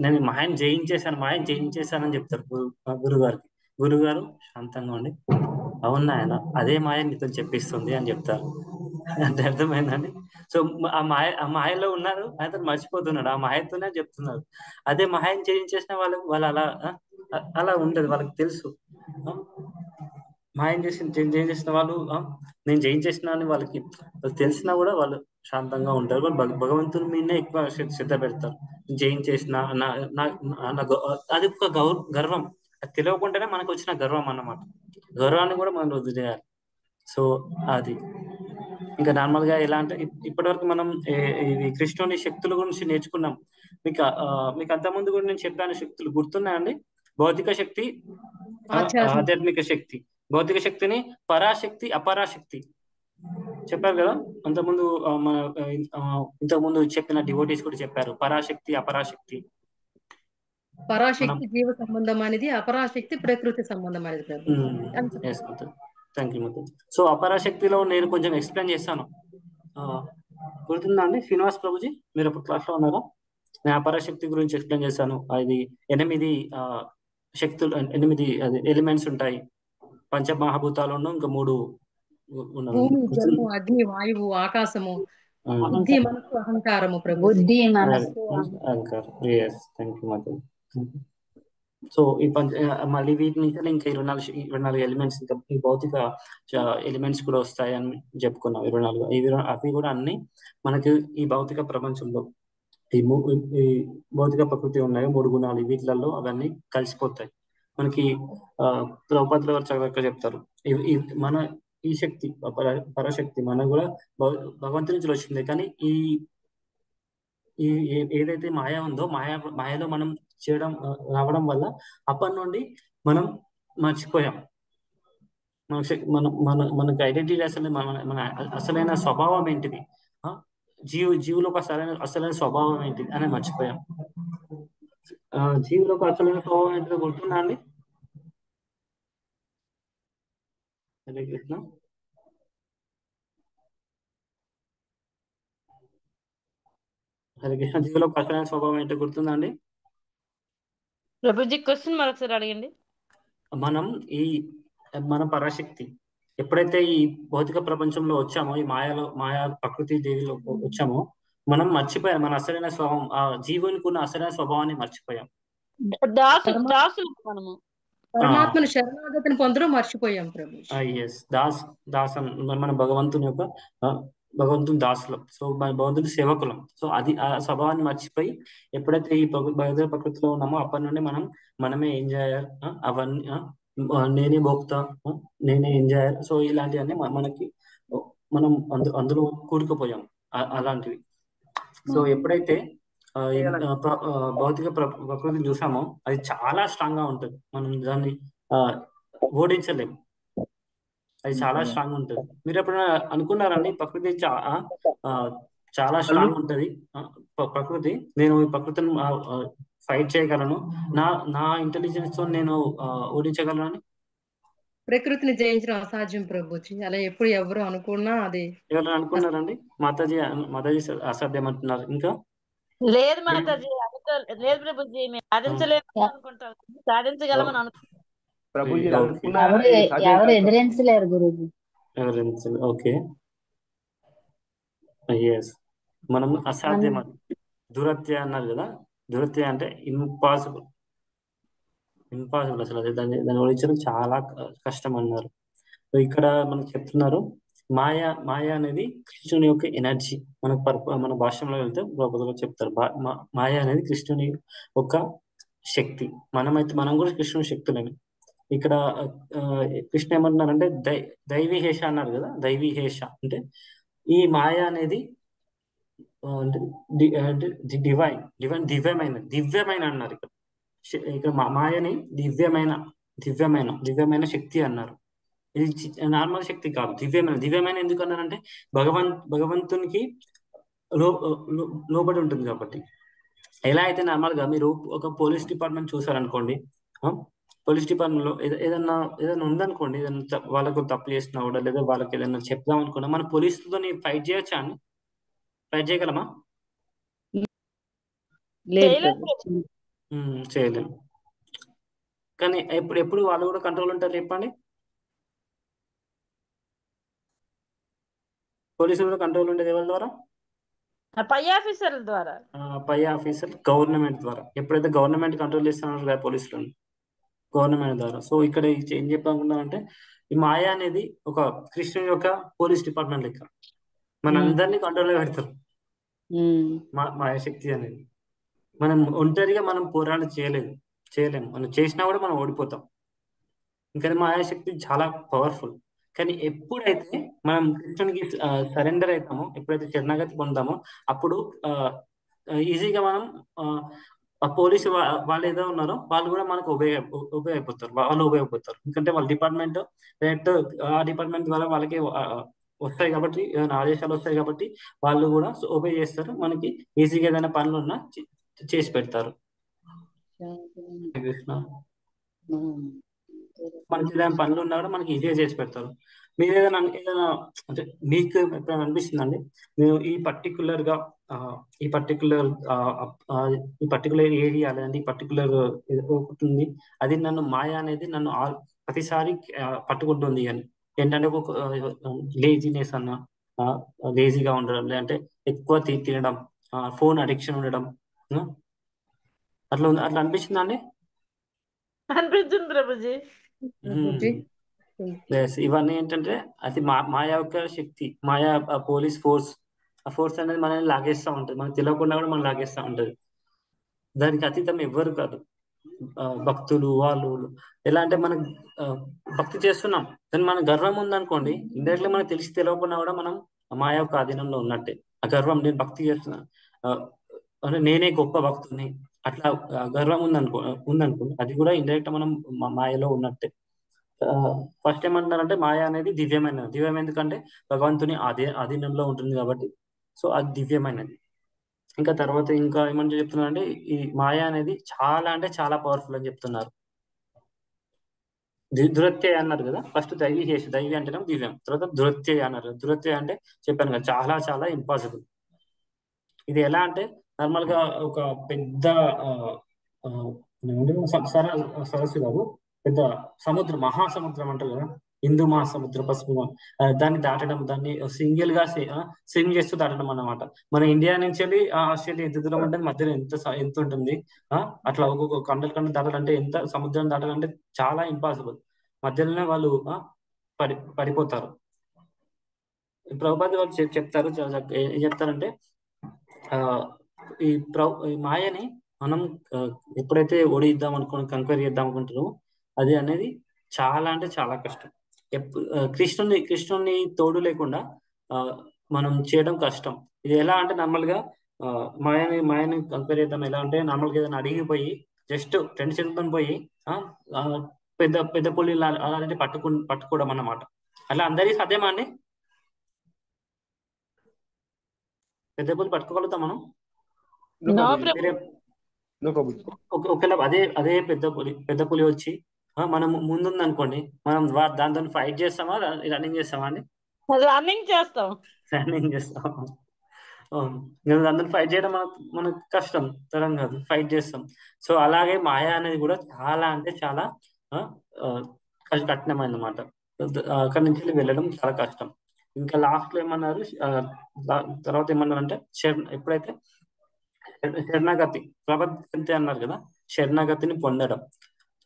నేను మాయను జయించేశానని చెప్తారు గురుగారికి. గురుగారు శాంతంగా ఉండి, అవునా ఆయన అదే మాయ నీతో చెప్పిస్తుంది అని చెప్తారు. అంటే అర్థమైందండి. సో ఆ మాయలో ఉన్నారు, ఆయన మర్చిపోతున్నాడు, ఆ మాయతోనే చెప్తున్నారు. అదే మాయను చేయించేసిన వాళ్ళు అలా ఉండదు, వాళ్ళకి తెలుసు. మాయం చేసిన వాళ్ళు నేను జయించేసిన అని వాళ్ళకి తెలిసినా కూడా వాళ్ళు శాంతంగా ఉంటారు. వాళ్ళు భగవంతుని మీదనే ఎక్కువ శ్రద్ధ పెడతారు. జయించేసిన అది ఒక గర్వం. అది తెలియకుండానే మనకు వచ్చిన గర్వం అన్నమాట. గర్వాన్ని కూడా మనం వదిలేయాలి. సో అది ఇంకా నార్మల్ గా ఎలా అంటే ఇప్పటివరకు మనం ఇవి కృష్ణుని శక్తుల గురించి నేర్చుకున్నాం. మీకు అంత ముందు కూడా నేను చెప్పాను, శక్తులు గుర్తున్నాయండి? భౌతిక శక్తి, ఆధ్యాత్మిక శక్తి. భౌతిక శక్తిని పరాశక్తి, అపరాశక్తి చెప్పారు కదా అంతకుముందు. మన ఇంతకుముందు చెప్పిన డివోటీస్ కూడా చెప్పారు, పరాశక్తి, అపరాశక్తి. పరాశక్తి జీవ సంబంధం అనేది, అపరాశక్తి ప్రకృతి సంబంధం అనేది. Thank you Madhu. సో అపరాశక్తిలో నేను కొంచెం ఎక్స్ప్లెయిన్ చేస్తాను. గుర్తుందా అండి శ్రీనివాస్ ప్రభుజీ? మీరు అప్పుడు క్లాస్ లో ఉన్నారా? నేను అపరాశక్తి గురించి ఎక్స్ప్లెయిన్ చేశాను. అది 8 శక్తులు, 8 ఎలిమెంట్స్ ఉంటాయి. పంచమహాభూతాలను ఇంకా 3 భూమి, జలము, అగ్ని, వాయువు, ఆకాశము, బుద్ధి, మనస్సు, అహంకారము. బుద్ధి, మనస్సు, అహంకారం. Thank you Madhu. సో మళ్ళీ వీటి నుంచి ఇంకా 24 ఎలిమెంట్స్, ఇంకా ఈ భౌతిక ఎలిమెంట్స్ కూడా వస్తాయని చెప్పుకున్నాం. 24 అవి కూడా అన్ని మనకి ఈ భౌతిక ప్రపంచంలో ఈ భౌతిక ప్రకృతి ఉన్నాయి 3 గుణాలు, వీటిలలో అవన్నీ కలిసిపోతాయి. మనకి ద్రౌపదిలో చక్కగా చెప్తారు, మన ఈ శక్తి పరశక్తి మనకు కూడా భగవంతుడి నుంచి వచ్చింది. కానీ ఈ ఏదైతే మాయ ఉందో మాయలో మనం రావడం వల్ల అప్పటి నుండి మనం మర్చిపోయాం. మనకి ఐడెంటిటీ మన అసలైన స్వభావం ఏంటిది, జీవులకు అసలైన స్వభావం ఏంటిది అని మర్చిపోయాం. జీవులకు అసలైన స్వభావం ఏంటిదో గుర్తుందా అండి? హరే కృష్ణ. హరే కృష్ణ. జీవులకు అసలైన స్వభావం ఏంటో గుర్తుందా అండి? ప్రభుజీ క్వశ్చన్ మరొకసారి అడగండి. మన పరాశక్తి ఎప్పుడైతే ఈ భౌతిక ప్రపంచంలో వచ్చామో, ఈ మాయా ప్రకృతి దేవిలో వచ్చామో, మనం మర్చిపోయాం మన అసలైన స్వభావం. ఆ జీవునికి ఉన్న అసలైన స్వభావాన్ని మర్చిపోయాం. పరమాత్మను శరణాగతిని పొందడం మర్చిపోయాం ప్రభు. దాసం మన భగవంతుని దాసులం. సో మన భగవంతుని సేవకులం. సో అది ఆ స్వభావాన్ని మర్చిపోయి ఎప్పుడైతే ఈ భౌతిక ప్రకృతిలో ఉన్నామో అప్పటి నుండి మనమే ఎంజాయర్, అవన్నీ నేనే భోక్త, నేనే ఎంజాయర్. సో ఇలాంటివన్నీ మనకి మనం అందులో కూరుకుపోయాం అలాంటివి. సో ఎప్పుడైతే భౌతిక ప్రకృతిని చూసామో అది చాలా స్ట్రాంగ్ గా ఉంటుంది. మనం దాన్ని ఓడించలేము. అది చాలా స్ట్రాంగ్ ఉంటుంది. మీరు ఎప్పుడైనా అనుకున్నారండి ప్రకృతి చాలా స్ట్రాంగ్ ఉంటది ప్రకృతి, నేను ఈ ప్రకృతిని ఫైట్ చేయగలను, నా ఇంటెలిజెన్స్ తో నేను ఓడించగలను అని? ప్రకృతిని జయించడం అసాధ్యం ప్రభుజీ. అలా ఎప్పుడు ఎవరు అనుకున్నా అది ఎవరైనా అనుకున్నారండి? మాతాజీ అసాధ్యం అంటున్నారు. ఇంకా లేదు మాతాజీ, లేదు ప్రభుజీ, మేము సాధించలేము అనుకుంటాం, సాధించగలమని అనుకుంటాం. ఎవరు ఎదిరించలేరు గురుజీ. ఓకే, మనం అసాధ్యం అని దురత్య అన్నారు కదా. దురత్య అంటే ఇంపాసిబుల్ అసలు దాన్ని ఓడించడం చాలా కష్టం అన్నారు. ఇక్కడ మనకు చెప్తున్నారు మాయ అనేది కృష్ణుని యొక్క ఎనర్జీ. మన భాషలో వెళ్తే చెప్తారు మాయ అనేది కృష్ణుని ఒక శక్తి. మనం కూడా కృష్ణుని శక్తులని. ఇక్కడ కృష్ణ ఏమంటున్నారంటే దైవీహేష అన్నారు కదా. దైవీహేష అంటే ఈ మాయ అనేది దివ్యమైన అన్నారు. ఇక్కడ మాయని దివ్యమైన శక్తి అన్నారు. ఇది నార్మల్ శక్తి కాదు, దివ్యమైన ఎందుకు అన్నారంటే భగవంతునికి లోబడి ఉంటుంది కాబట్టి. ఎలా అయితే నార్మల్ గా మీరు ఒక పోలీస్ డిపార్ట్మెంట్ చూసారనుకోండి, పోలీస్ డిపార్ట్మెంట్ లో ఏదైనా ఉందనుకోండి, ఏదైనా వాళ్ళకు తప్పు చేసినా కూడా, లేదా వాళ్ళకి ఏదైనా చెప్దాం అనుకున్నా, మన పోలీసులతో ఫైట్ చేయొచ్చా అండి? ఫైట్ చేయగలమా? చేయలేము. కానీ ఎప్పుడు వాళ్ళు కూడా కంట్రోల్ ఉంటారు చెప్పండి. పోలీసుల కంట్రోల్ ఉండేది ఎవరి ద్వారా? పై ఆఫీసర్ల ద్వారా. పై ఆఫీసర్ గవర్నమెంట్ ద్వారా. ఎప్పుడైతే గవర్నమెంట్ కంట్రోల్ చేస్తున్నారు కదా పోలీసులను, గవర్నమెంట్ ద్వారా. సో ఇక్కడ ఏం చెప్పాలనుకున్నా అంటే ఈ మాయ అనేది ఒక కృష్ణుని యొక్క పోలీస్ డిపార్ట్మెంట్ లెక్క మనందరినీ కంట్రోల్లో పెడతారు. మాయాశక్తి అనేది మనం ఒంటరిగా మనం పోరాటం చేయలేము. మనం చేసినా కూడా మనం ఓడిపోతాం. ఇంకా మాయాశక్తి చాలా పవర్ఫుల్. కానీ ఎప్పుడైతే మనం కృష్ణునికి సరెండర్ అవుతామో, ఎప్పుడైతే శరణాగతి పొందామో, అప్పుడు ఈజీగా మనం ఆ పోలీసు వాళ్ళు ఏదో ఉన్నారో వాళ్ళు కూడా మనకు ఉపయోగపడతారు. ఎందుకంటే వాళ్ళ డిపార్ట్మెంట్ డైరెక్ట్ ఆ డిపార్ట్మెంట్ ద్వారా వాళ్ళకి వస్తాయి కాబట్టి, ఏదైనా ఆదేశాలు వస్తాయి కాబట్టి వాళ్ళు కూడా ఒబే చేస్తారు. మనకి ఈజీగా ఏదైనా పనులు ఉన్నా చేసి పెడతారు. కృష్ణ మనకి ఏదైనా పనులు ఉన్నా కూడా మనకి ఈజీగా చేసి పెడతారు. మీరు ఏదైనా అంటే మీకు ఎప్పుడైనా అనిపిస్తుందండి, నేను ఈ పర్టికులర్ ఏరియా లేదంటే ఈ పర్టికులర్ ఒకటి అది నన్ను మాయ అనేది నన్ను ప్రతిసారి పట్టుకుంటుంది అని. ఏంటంటే ఒక లేజినెస్ అన్న, లేజీగా ఉండడం, లేదంటే ఎక్కువ తినడం, ఫోన్ అడిక్షన్ ఉండడం, అట్లా అనిపిస్తుందా అండి? అనిపించింది ప్రభుజీ. ఇవన్నీ ఏంటంటే అది మాయా యొక్క శక్తి, మాయా పోలీస్ ఫోర్స్. ఆ ఫోర్స్ అనేది మనల్ని లాగేస్తూ ఉంటుంది, మనకు తెలియకుండా కూడా మనం లాగేస్తూ ఉంటుంది. దానికి అతీతం ఎవ్వరు కాదు. భక్తులు వాళ్ళు ఎలా అంటే మనం భక్తి చేస్తున్నాం కానీ మన గర్వం ఉందనుకోండి, ఇండైరెక్ట్లీ మనకు తెలిసి తెలియకుండా కూడా మనం మాయా యొక్క ఆధీనంలో ఉన్నట్టే. ఆ గర్వం, నేను భక్తి చేస్తున్నా అంటే నేనే గొప్ప భక్తుని, అట్లా గర్వం ఉందనుకోండి, అది కూడా ఇండైరెక్ట్ మనం మాయలో ఉన్నట్టే. ఫస్ట్ ఏమంటారంటే మాయ అనేది దివ్యమైనది. దివ్యం ఎందుకంటే భగవంతుని ఆధీనంలో ఉంటుంది కాబట్టి, సో అది దివ్యమైనది. ఇంకా తర్వాత ఇంకా ఏమని చెప్తున్నారు అంటే ఈ మాయ అనేది చాలా అంటే చాలా పవర్ఫుల్ అని చెప్తున్నారు. దురత్యయ అన్నారు కదా, ఫస్ట్ దైవి అంటేనే దివ్యం, తర్వాత దురత్యయ అన్నారు. దురత్యయ అంటే చెప్పాను కదా, చాలా చాలా ఇంపాసిబుల్. ఇది ఎలా అంటే నార్మల్ గా ఒక పెద్ద సరస్సు కాదు, పెద్ద సముద్రం, మహాసముద్రం అంటారు కదా, హిందూ మహాసముద్రం, పసుపు దాన్ని దాటడం, దాన్ని సింగిల్ గా స్విమ్ చేస్తూ దాటడం అన్నమాట. మన ఇండియా నుంచి వెళ్ళి ఆస్ట్రేలియా ఎంత దూరం ఉంటుంది, మధ్యలో ఎంత ఉంటుంది, అట్లా ఒక్కొక్క కండలు దాటాలంటే ఎంత సముద్రం దాటాలంటే చాలా ఇంపాసిబుల్. మధ్యలోనే వాళ్ళు పడిపోతారు. ప్రభుపాద వాళ్ళు చెప్తారు, ఏం చెప్తారంటే ఈ మాయని మనం ఎప్పుడైతే ఓడిద్దాం అనుకుని కంక్వైర్ చేద్దాం అనుకుంటారో అది అనేది చాలా అంటే చాలా కష్టం. కృష్ణుని తోడు లేకుండా మనం చేయడం కష్టం. ఇది ఎలా అంటే నార్మల్ గా మాయని కంక్వైర్ చేద్దాం ఎలా అంటే, నార్మల్ గా ఏదైనా అడిగిపోయి జస్ట్ 2 చేతులతో పోయి పెద్ద పెద్ద పులి అలాంటి పట్టుకోవడం అన్నమాట. అలా అందరికీ సాధ్యమా అండి? పెద్ద పులి పట్టుకోగలుగుతాం మనం? ఒకవేళ అదే పెద్ద పులి వచ్చి మనం ముందుంది అనుకోండి, మనం దాంతో ఫైట్ చేస్తామా, రన్నింగ్ చేస్తామా అండి? రన్నింగ్ చేస్తాం. దాంతో ఫైట్ చేయడం మనకు కష్టం, తరం కాదు, ఫైట్ చేస్తాం. సో అలాగే మాయా అనేది కూడా చాలా అంటే చాలా కఠినమైనమాట. అక్కడి నుంచి వెళ్ళడం చాలా కష్టం. ఇంకా లాస్ట్ లో ఏమన్నారు, తర్వాత ఏమన్నారు అంటే ఎప్పుడైతే శరణాగతి ప్రపంచంతే అన్నారు కదా, శరణాగతిని పొందడం.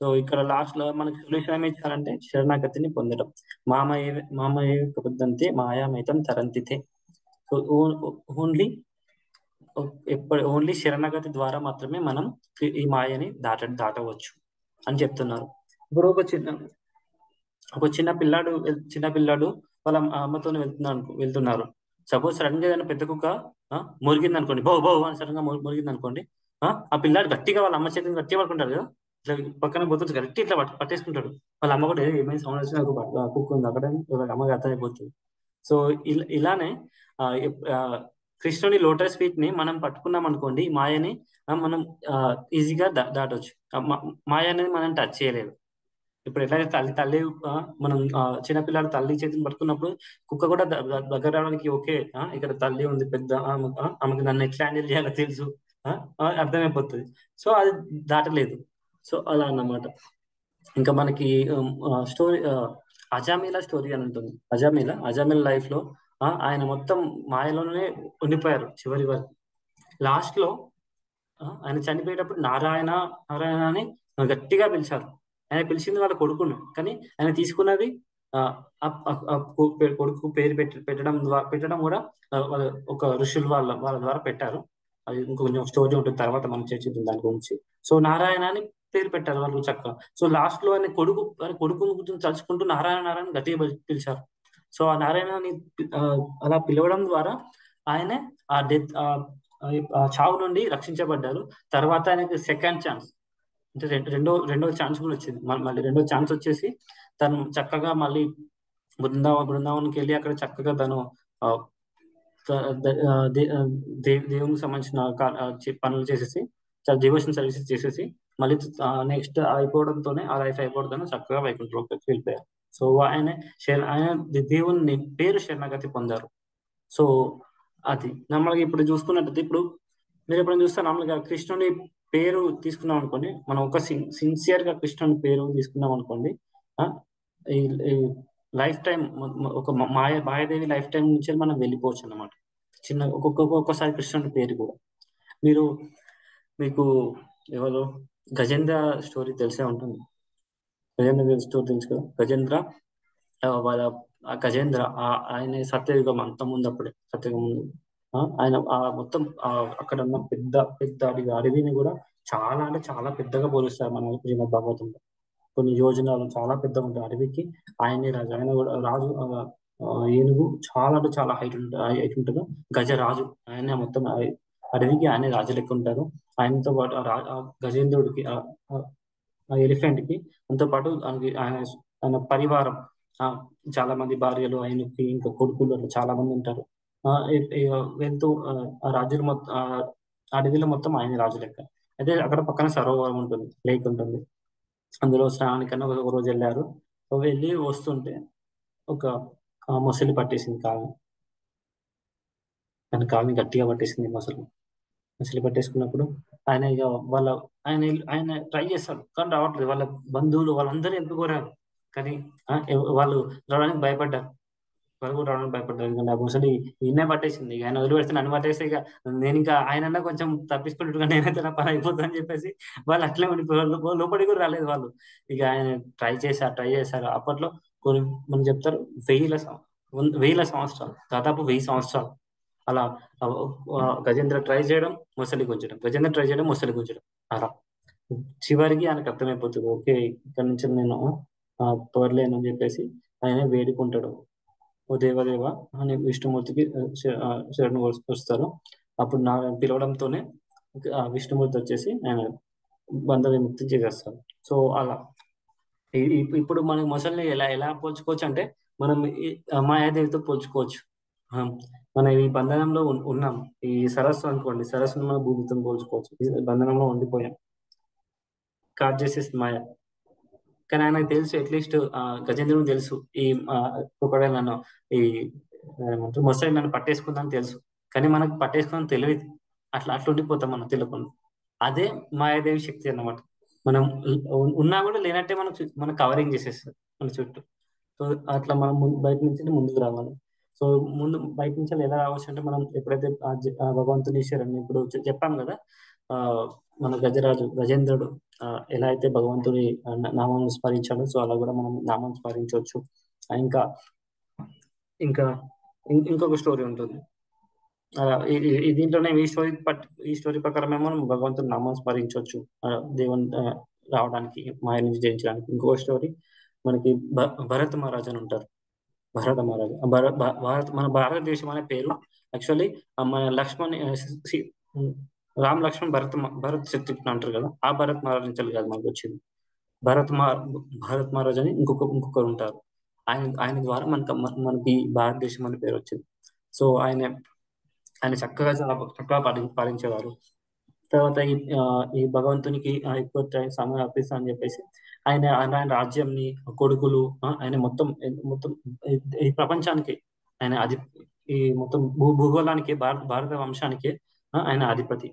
సో ఇక్కడ లాస్ట్ లో మనకి సొల్యూషన్ ఏమి ఇచ్చారంటే శరణాగతిని పొందడం. మామయే ప్రపంచంతే మాయామేతం తరంతితే. సో ఓన్లీ శరణాగతి ద్వారా మాత్రమే మనం ఈ మాయని దాటవచ్చు అని చెప్తున్నారు. ఇప్పుడు ఒక చిన్న పిల్లాడు వాళ్ళ అమ్మతో వెళ్తున్నారు. సపోజ్ సడన్ గా ఏదైనా పెద్ద కుక్క మురిగింది అనుకోండి, బో అని సడన్ గా మురిగింది అనుకోండి, ఆ పిల్లాడు గట్టిగా వాళ్ళ అమ్మ చేతిని గట్టిగా పట్టుకుంటాడు కదా, ఇట్లా పక్కన పోతుంది గట్టి ఇట్లా పట్టేసుకుంటాడు. వాళ్ళ అమ్మ కూడా ఏమైనా సౌండ్ వచ్చినా కుక్క ఉంది అక్కడ వాళ్ళ అమ్మకి అర్థమైపోతుంది. సో ఇలానే కృష్ణుని లోటస్ ఫీట్ ని మనం పట్టుకున్నాం అనుకోండి, మాయని మనం ఈజీగా దాటవచ్చు. మాయ అనేది మనం టచ్ చేయలేదు. ఇప్పుడు ఎట్లయితే తల్లి మనం చిన్నపిల్లలు తల్లి చేతిని పట్టుకున్నప్పుడు కుక్క కూడా దగ్గర రావడానికి ఓకే, ఇక్కడ తల్లి ఉంది పెద్ద, ఆమెకి నన్ను ఎట్లా హ్యాండిల్ చేయాలో తెలుసు, అర్థమైపోతుంది. సో అది దాటలేదు. సో అలా అన్నమాట. ఇంకా మనకి స్టోరీ అజామీలా స్టోరీ అని ఉంటుంది. అజామీలా లైఫ్ లో ఆయన మొత్తం మాయలోనే ఉండిపోయారు చివరి వరకు. లాస్ట్ లో ఆయన చనిపోయేటప్పుడు నారాయణ నారాయణ అని గట్టిగా పిలిచారు. ఆయన పిలిచింది వాళ్ళ కొడుకును, కానీ ఆయన తీసుకున్నది కొడుకు పేరు పెట్టడం కూడా ఒక ఋషులు వాళ్ళ ద్వారా పెట్టారు. అది ఇంకొంచెం స్టోరీ ఉంటుంది, తర్వాత మనం చర్చిద్దాం దాని గురించి. సో నారాయణ అని పేరు పెట్టారు వాళ్ళు చక్కగా. సో లాస్ట్ లో ఆయన కొడుకుని గురించి తలుచుకుంటూ నారాయణ నారాయణ గట్టిగా పిలిచారు. సో ఆ నారాయణని అలా పిలవడం ద్వారా ఆయనే ఆ డెత్ ఆ చావు నుండి రక్షించబడ్డారు. తర్వాత ఆయనకి సెకండ్ ఛాన్స్, అంటే రెండో ఛాన్స్ కూడా వచ్చింది. మళ్ళీ రెండో ఛాన్స్ వచ్చేసి తను చక్కగా మళ్ళీ బృందావన్కి వెళ్ళి అక్కడ చక్కగా తను దేవునికి సంబంధించిన పనులు చేసేసి డివోషన్ సర్వీసెస్ చేసేసి మళ్ళీ నెక్స్ట్ అయిపోవడంతోనే ఆ లైఫ్ అయిపోవడంతోనే చక్కగా వైకుంఠంలోకి వెళ్ళిపోయారు. సో ఆయన దేవుని పేరు శరణాగతి పొందారు. సో అది నమ్మల్ని ఇప్పుడు చూసుకున్నట్టు, ఇప్పుడు మీరు ఎప్పుడైనా చూస్తే నమ్మల్గా కృష్ణుని పేరు తీసుకున్నాం అనుకోండి, మనం ఒక సిన్సియర్ గా కృష్ణుని పేరు తీసుకున్నాం అనుకోండి, ఈ లైఫ్ టైం ఒక మాయాదేవి లైఫ్ టైం నుంచి మనం వెళ్ళిపోవచ్చు అన్నమాట. చిన్న ఒక్కొక్కసారి కృష్ణుని పేరు కూడా మీకు ఎవరు గజేంద్ర స్టోరీ తెలిసే ఉంటుంది. గజేంద్ర స్టోరీ తెలుసు కదా. గజేంద్ర వాళ్ళ గజేంద్ర ఆయన సత్యయుగం అంత ముందు, అప్పుడే సత్యయుగం ముందు ఆయన మొత్తం అక్కడ ఉన్న పెద్ద అడవిని కూడా చాలా అంటే చాలా పెద్దగా పోలుస్తారు మన శ్రీమద్ భాగవతంలో. కొన్ని యోజనాలు చాలా పెద్దగా ఉంటాయి అడవికి. ఆయనే రాజు. ఆయన కూడా రాజు. ఏనుగు చాలా అంటే చాలా హైట్ ఉంటుంది. గజరాజు ఆయన మొత్తం అడవికి ఆయనే రాజు లెక్క ఉంటారు. ఆయనతో పాటు గజేంద్రుడికి ఆ ఎలిఫెంట్ కి అంతో పాటు ఆయన పరివారం చాలా మంది భార్యలు, ఆయనకి ఇంకా కొడుకులు చాలా మంది ఉంటారు. వెళ్తూ ఆ రాజులు మొత్తం అడవిలో మొత్తం ఆయన రాజు లెక్క. అయితే అక్కడ పక్కన సరోవరం ఉంటుంది, లేక్ ఉంటుంది. అందులో స్నానానికన్నా ఒక రోజు వెళ్ళారు. వెళ్ళి వస్తుంటే ఒక మొసలి పట్టేసింది కాళ్ళని. ఆయన కాళ్ళని గట్టిగా పట్టేసింది మొసలి పట్టేసుకున్నప్పుడు ఆయన ఇక ఆయన ట్రై చేస్తారు కానీ రావట్లేదు. వాళ్ళ బంధువులు వాళ్ళందరూ ఎందుకోరారు, కానీ వాళ్ళు రావడానికి భయపడ్డారు. వాళ్ళు కూడా రావడానికి భయపడ్డారు. ఎందుకంటే ఆ ముసలి ఈయనే పట్టేసింది. ఆయన వదిలిపెడితే నన్ను పట్టేస్తే ఇక నేను ఇంకా ఆయనన్నా కొంచెం తప్పించుకున్నట్టుగా నేనైతే నా పని అయిపోతుందని చెప్పేసి వాళ్ళు అట్లే ఉండిపోయారు. లోపలికి కూడా రాలేదు వాళ్ళు. ఇక ఆయన ట్రై చేశారు. అప్పట్లో కొన్ని మనం చెప్తారు 1000 సంవత్సరాలు, దాదాపు 1000 సంవత్సరాలు అలా గజేంద్ర ట్రై చేయడం, మొసలి గుంజడం, గజేంద్ర ట్రై చేయడం, మొసలి గుంజడం. అలా చివరికి ఆయనకు అర్థమైపోతుంది, ఓకే ఇక్కడ నుంచి నేను తోరలేనని చెప్పేసి ఆయన వేడుకుంటాడు. ఓ దేవదేవ అని విష్ణుమూర్తికి శరణు వస్తారు. అప్పుడు నా పిలవడంతోనే విష్ణుమూర్తి వచ్చేసి ఆయన బంధ విముక్తి చేసేస్తారు. సో అలా ఇప్పుడు మనం మొసలిని ఎలా పోల్చుకోవచ్చు అంటే, మనం మాయాదేవితో పోల్చుకోవచ్చు. మనం ఈ బంధనంలో ఉన్నాం. ఈ సరస్సు అనుకోండి, సరస్సును మనం భూమితో పోల్చుకోవచ్చు. ఈ బంధనంలో ఉండిపోయాం, కాట్ చేసేసి మాయ. కానీ ఆయనకు తెలుసు, అట్లీస్ట్ గజేంద్రునికి తెలుసు ఈ క్రొకడైల్ నన్ను ఈ మొసలి నన్ను పట్టేసుకుందని తెలుసు. కానీ మనకు పట్టేసుకుందని తెలియదు. అట్లా ఉండిపోతాం మనం తెలియకుండా. అదే మాయాదేవి శక్తి అన్నమాట. మనం ఉన్నా కూడా లేనట్టే మనం కవరింగ్ చేసేస్తుంది మన చుట్టూ. సో అట్లా మనం బయట నుంచి ముందుకు రావాలి. సో బయట నుంచి ఎలా రావచ్చు అంటే, మనం ఎప్పుడైతే భగవంతుని ఈశ్వరుని ఇప్పుడు చెప్పాం కదా, మన గజేంద్రుడు ఎలా అయితే భగవంతుని నామం స్మరించాడు, సో అలా కూడా మనం నామం స్మరించవచ్చు. ఇంకా ఇంకొక స్టోరీ ఉంటుంది. దీంట్లోనే ఈ స్టోరీ ప్రకారమే మనం భగవంతుని నామం స్మరించవచ్చు దేవుని రావడానికి, మాయ నుంచి జయించడానికి. ఇంకొక స్టోరీ మనకి భరత్ మహారాజ్ అని ఉంటారు. భరత మహారాజు మన భారతదేశం అనే పేరు యాక్చువల్లీ మన రామ్ లక్ష్మణ్ భరత్ శత్రుఘ్న అంటారు కదా, ఆ భరత్ మహారాజ్ నుంచి కాదు మనకు వచ్చింది. భరత్ మహారాజ్ అని ఇంకొకరు ఉంటారు. ఆయన ద్వారా మనకి భారతదేశం అనే పేరు వచ్చింది. సో ఆయన చక్కగా పాలించేవారు. తర్వాత ఈ భగవంతునికి ఎక్కువ సమయం అర్పిస్తా అని చెప్పేసి ఆయన రాజ్యంని, కొడుకులు, ఆయన మొత్తం ఈ ప్రపంచానికి ఆయన ఈ మొత్తం భూగోళానికి, భారత వంశానికి ఆయన అధిపతి.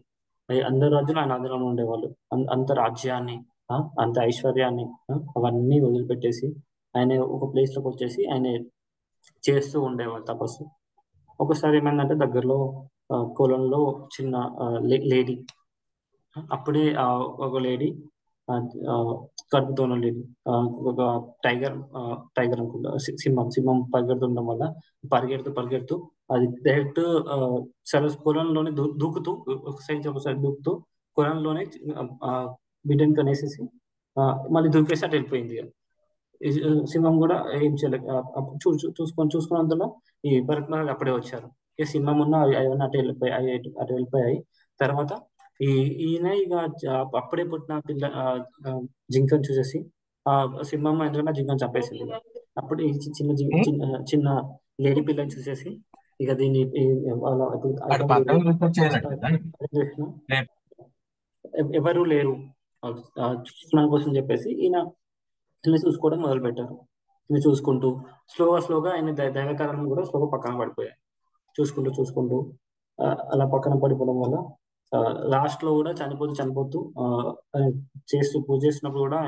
అందరు రాజులు ఆయన ఆధీనంలో ఉండేవాళ్ళు. అంత రాజ్యాన్ని, అంత ఐశ్వర్యాన్ని అవన్నీ వదిలిపెట్టేసి ఆయన ఒక ప్లేస్ లోకి వచ్చేసి ఆయన చేస్తూ ఉండేవాళ్ళు తపస్సు. ఒకసారి ఏమైందంటే దగ్గరలో కొలంలో చిన్న లేడీ, అప్పుడే ఒక లేడీ కడుపుతో ఉన్న లేడీ, ఒక టైగర్ అనుకుంటా, సింహం పరిగెడుతుండడం వల్ల పరిగెడుతూ అది డైరెక్ట్ పొలంలోనే దూకుతూ ఒకసారి దూకుతూ పొలంలోనే బిడ్డని కనేసేసి మళ్ళీ దూకేసి అటు వెళ్ళిపోయింది. సింహం కూడా ఏం చేయలేదు. చూసుకున్నంతలో ఈ భరత్నాథ్ అప్పుడే వచ్చారు. ఇక సింహం ఉన్న అవన్నీ అటు వెళ్ళిపోయాయి. తర్వాత ఈయన ఇక అప్పుడే పుట్టిన జింకను చూసేసి ఆ సింహం ఎందుకంటే జింకను చంపేసింది. అప్పుడు ఈ చిన్న లేడీ పిల్లని చూసేసి ఇక దీన్ని ఎవరు లేరు చూసుకోవడం కోసం చెప్పేసి ఈయన చూసుకోవడం మొదలు పెట్టారు. ఈయన చూసుకుంటూ స్లోగా ఆయన దైవకారణం కూడా స్లోగా పక్కన పడిపోయాయి. చూసుకుంటూ అలా పక్కన పడిపోవడం వల్ల లాస్ట్ లో కూడా చనిపోతూ పూజ చేసినప్పుడు కూడా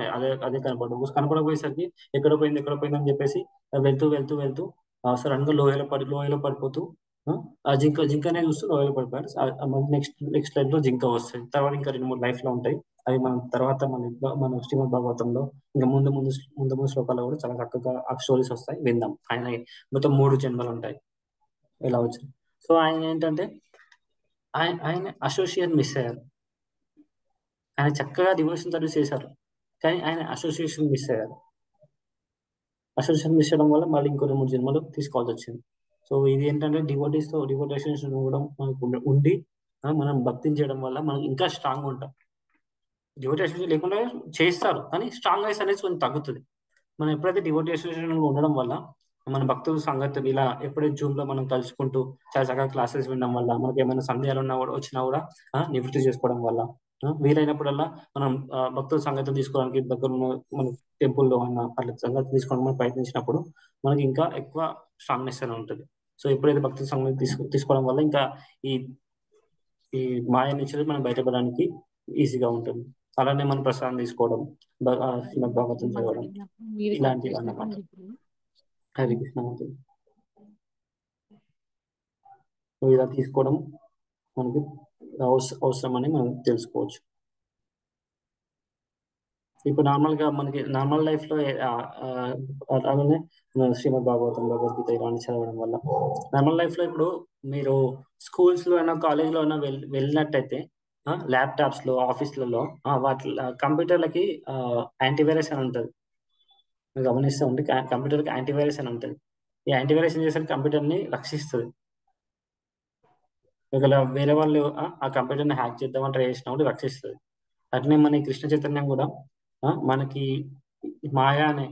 అదే కనపడకపోయేసరికి ఎక్కడ పోయింది అని చెప్పేసి వెళ్తూ సడన్ గా లోయలో పడిపోతూ ఆ జింకనే చూస్తూ లోయలో పడిపోయారు. నెక్స్ట్ లైఫ్ లో జింక వస్తుంది. తర్వాత ఇంకా 2-3 లైఫ్ లో ఉంటాయి. అవి మనం తర్వాత మన శ్రీమద్ భాగవతంలో ఇంకా ముందు శ్లోకాల్లో కూడా చాలా చక్కగా ఆ స్టోరీస్ వస్తాయి, విందాం. ఆయన మొత్తం 3 జన్మలు ఉంటాయి ఇలా వచ్చాయి. సో ఆయన ఏంటంటే ఆయన అసోసియేషన్ మిస్ అయ్యారు. ఆయన చక్కగా డివోషన్ సర్వీస్ చేశారు, కానీ ఆయన అసోసియేషన్ మిస్ అయ్యారు. అసోసియేషన్ మిస్ అవ్వడం వల్ల మళ్ళీ ఇంకో 2-3 జన్మలు తీసుకోవాల్సి వచ్చింది. సో ఇది ఏంటంటే డివోట్ అసోసియేషన్ కూడా మనకు ఉండి మనం భక్తిని చేయడం వల్ల మనం ఇంకా స్ట్రాంగ్ ఉంటాం. డివోట్ అసోసియేషన్ లేకుండా చేస్తారు, కానీ స్ట్రాంగ్నెస్ అనేది కొంచెం తగ్గుతుంది. మనం ఎప్పుడైతే డివోట్ అసోసియేషన్ ఉండడం వల్ల మన భక్తుల సంగతులు ఇలా ఎప్పుడైతే జూమ్ లో మనం కలుసుకుంటూ చాలా చక్కగా క్లాసెస్ వినడం వల్ల మనకి ఏమైనా సందేహాలు వచ్చినా కూడా నివృత్తి చేసుకోవడం వల్ల వీలైనప్పుడల్లా మనం భక్తుల సంగతులు తీసుకోవడానికి దగ్గర మన టెంపుల్లో అన్న అట్లా సంగతి తీసుకోవడానికి మనం ప్రయత్నించినప్పుడు మనకి ఇంకా ఎక్కువ స్ట్రాంగ్నెస్ అని ఉంటుంది. సో ఎప్పుడైతే భక్తుల సంగతి తీసుకోవడం వల్ల ఇంకా ఈ మాయ నుంచి మనం బయటపడడానికి ఈజీగా ఉంటుంది. అలానే మనం ప్రసాదం తీసుకోవడం, శ్రీమద్ భాగవతం చదవడం, ఇలాంటివి అన్నమాట. హరి కృష్ణ. ఇలా తీసుకోవడం మనకి అవసరం అని మనం తెలుసుకోవచ్చు. ఇప్పుడు మనకి నార్మల్ లైఫ్ లో అలానే శ్రీమద్ భాగవతం, భగవద్గీత ఇవన్నీ చదవడం వల్ల నార్మల్ లైఫ్ లో ఇప్పుడు మీరు స్కూల్స్ లో అయినా కాలేజ్ లో అయినా వెళ్ళినట్టయితే ల్యాప్టాప్స్ లో ఆఫీస్లలో వాటి కంప్యూటర్లకి యాంటీవైరస్ అని ఉంటుంది. మీరు గమనిస్తూ ఉంటే కంప్యూటర్కి యాంటీవైరస్ అని ఉంటుంది. ఈ యాంటీవైరస్ ఏం చేస్తే కంప్యూటర్ ని రక్షిస్తుంది. ఒకవేళ వేరే వాళ్ళు ఆ కంప్యూటర్ ని హ్యాక్ చేద్దామని ట్రై చేసినప్పుడు రక్షిస్తుంది. అట్లనే మన కృష్ణ చైతన్యం కూడా మనకి మాయా అనే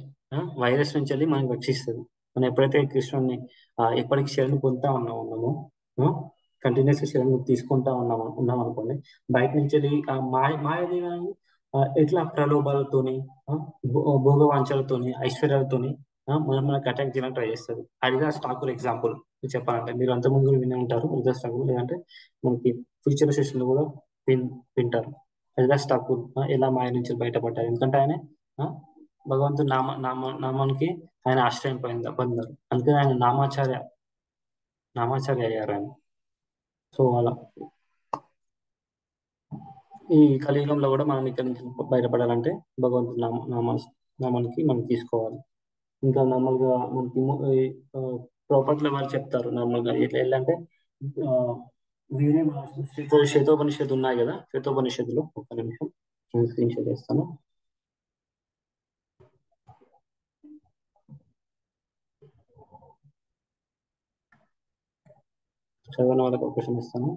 వైరస్ నుంచి వెళ్ళి మనకి రక్షిస్తుంది. మనం ఎప్పుడైతే కృష్ణుని ఎప్పటికీ శరణు పొందుతా ఉన్నామో కంటిన్యూస్ శరణు తీసుకుంటా ఉన్నాం అనుకోండి, బయట నుంచి వెళ్ళి మాయది ఎట్లా ప్రలోభాలతోని భోగవాంఛలతోని ఐశ్వర్యాలతోని మనకు అటాక్ చేయడానికి ట్రై చేస్తుంది. హరిదాస్ ఠాకూర్ ఎగ్జాంపుల్ చెప్పాలంటే మీరు అంతకుముందు వినే ఉంటారు. హరిదాస్ ఠాకూర్ లేదంటే మనకి ఫ్యూచర్ సెషన్ లో కూడా వింటారు. హరిదాస్ ఠాకూర్ ఎలా మాయ నుంచి బయటపడ్డారు. ఎందుకంటే ఆయన భగవంతుడు నామానికి ఆయన ఆశ్రయం పొందారు. అందుకని ఆయన నామాచార్య అయ్యారు ఆయన. సో అలా ఈ కలియుగంలో కూడా మనం ఇక్కడ నుంచి బయటపడాలంటే భగవంతుడి నామానికి మనం తీసుకోవాలి. ఇంకా నార్మల్ గా మనకి ప్రాపర్టీలో వాళ్ళు చెప్తారు. నార్మల్ గా ఎట్లా అంటే వేరే శ్వేతోపనిషత్తు ఉన్నాయి కదా, శ్వేతోపనిషత్తులో ఒక్క నిమిషం స్క్రీన్ షేర్ చేస్తాను. చదివిన వాళ్ళకి ఒక క్వశ్చన్ ఇస్తాను.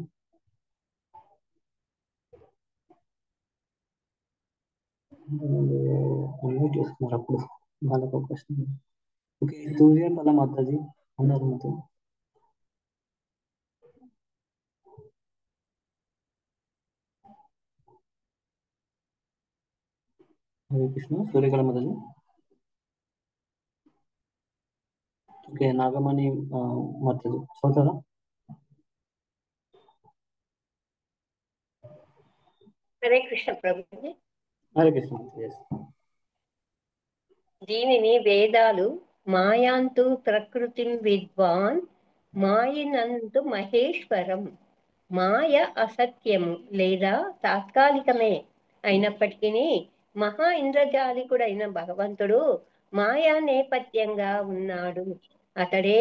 అన్మ్యూట్ చేస్తున్నారు అప్పుడు వాళ్ళకి ఒక క్వశ్చన్. ఓకే, సూర్య కళ మాతాజీ ఉన్నారు మాతో. హరే కృష్ణ. సూర్యకళ మాతాజీ. ఓకే, నాగమణి మాతాజీ చదువుతారా? హరే కృష్ణ ప్రభుజీ. హరే కృష్ణ. దీనిని వేదాలు మాయాంతు ప్రకృతిం విద్వాన్ మాయనందు మహేశ్వరం. మాయ అసత్యము లేదా తాత్కాలికమే అయినప్పటికీ మహా ఇంద్రజాలికుడైన భగవంతుడు మాయా నేపథ్యంగా ఉన్నాడు. అతడే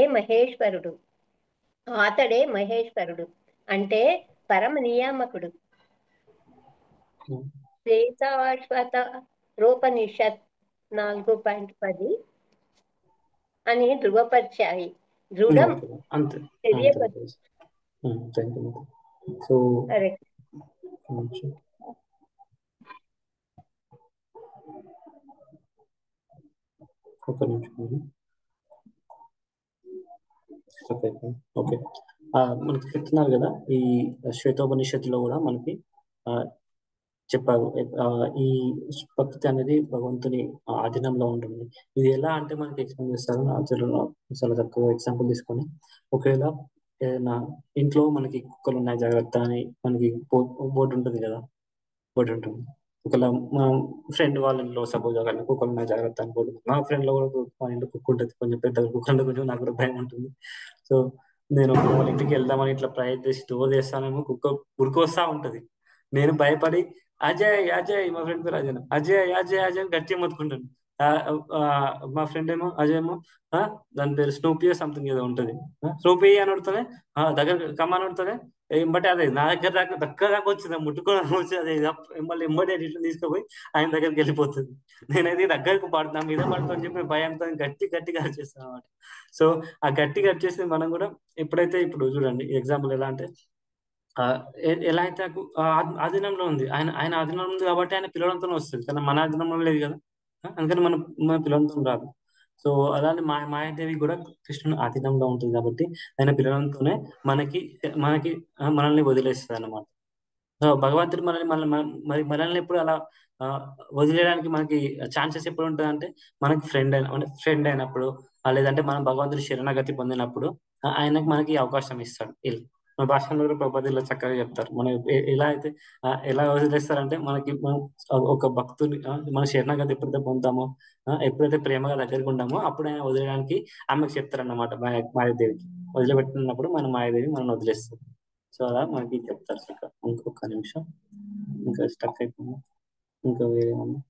మహేశ్వరుడు అంటే పరమ నియామకుడు. శ్వేతాశ్వతరోపనిషత్ 4.10 అని ధృవపరిచాయి. దృఢం అంతే. తెలియబడు. సో సరే ఒక నిమిషం. ఓకే, మనకి చెప్తున్నారు కదా ఈ శ్వేతోపనిషత్తులో కూడా మనకి చెప్పారు ఈ ప్రకృతి అనేది భగవంతుని ఆధీనంలో ఉంటుంది. ఇది ఎలా అంటే మనకి ఎక్స్ప్లెయిన్ చేస్తారు చాలా తక్కువ ఎగ్జాంపుల్ తీసుకొని, ఒకవేళ ఏదైనా ఇంట్లో మనకి కుక్కలు ఉన్నాయి జాగ్రత్త అని మనకి బోర్డు ఉంటుంది కదా, బోర్డు ఉంటుంది. ఒకవేళ మా ఫ్రెండ్ వాళ్ళ ఇంట్లో సపోజ్ ఒకవేళ కుక్కలు ఉన్నాయి జాగ్రత్త అని బోర్డు, మా ఫ్రెండ్ లో కూడా మా ఇంట్లో కుక్క ఉంటుంది, కొంచెం పెద్ద కుక్క అంటే కొంచెం నాకు కూడా భయం ఉంటుంది. సో నేను వాళ్ళ ఇంటికి వెళ్దామని ఇట్లా ప్రయత్నించి డోర్ చేస్తానేమో కుక్క ఉరికొస్తా ఉంటది. నేను భయపడి అజయ్ అజయ్, మా ఫ్రెండ్ పేరు అజయ్, అజయ్ అజయ్ అజయ్ గట్టిగా మొత్తుకుంటాను. మా ఫ్రెండ్ ఏమో అజయ్ ఏమో దాని పేరు స్నూపీ సంథింగ్ ఏదో ఉంటుంది, స్నూపీ అని అడుగుతానే దగ్గర కమ్మని అడుగుతానే ఎంబటే అదే నా దగ్గర దాకా వచ్చింది, ముట్టుకోవడానికి వచ్చి అదే మళ్ళీ ఎంబటే రిటర్న్ తీసుకుపోయి ఆయన దగ్గరికి వెళ్ళిపోతుంది. నేనైతే దగ్గరకు పడుతున్నా మీద పడుతుందని చెప్పి భయంతో గట్టిగా చేస్తాను అన్నమాట. సో ఆ గట్టిగా చేసి మనం కూడా ఎప్పుడైతే ఇప్పుడు చూడండి ఎగ్జాంపుల్ ఎలా అంటే ఎలా అయితే ఆధీనంలో ఉంది, ఆయన ఆధీనంలో ఉంది కాబట్టి ఆయన పిలవడంతో వస్తుంది, కానీ మన ఆధీనంలో లేదు కదా, అందుకని మన పిలవడంతో రాదు. సో అలానే మాయాదేవి కూడా కృష్ణుని ఆధీనంలో ఉంటుంది కాబట్టి ఆయన పిలవడంతోనే మనల్ని వదిలేస్తుంది అన్నమాట. సో భగవంతుడు మనల్ని ఎప్పుడు అలా వదిలేయడానికి మనకి ఛాన్సెస్ ఎప్పుడు ఉంటుంది అంటే మనకి ఫ్రెండ్ అయినప్పుడు, లేదంటే మనం భగవంతుడి శరణాగతి పొందినప్పుడు ఆయనకి మనకి అవకాశం ఇస్తాడు. మన భాషలో ప్రభుపదిలో చక్కగా చెప్తారు. మనం ఎలా వదిలేస్తారంటే మనకి ఒక భక్తుని మన శరణాగతి ఎప్పుడైతే పొందుతామో, ఎప్పుడైతే ప్రేమగా దగ్గరికి ఉంటామో అప్పుడు ఆయన వదిలేయడానికి ఆమెకు చెప్తారన్నమాట. మాయాదేవికి వదిలిపెట్టినప్పుడు మన మాయాదేవి మనం వదిలేస్తుంది. సో అలా మనకి చెప్తారు చక్కగా. ఇంకొక నిమిషం, ఇంకా స్టక్ అయిపోయింది, ఇంకా వేరే ఉంది.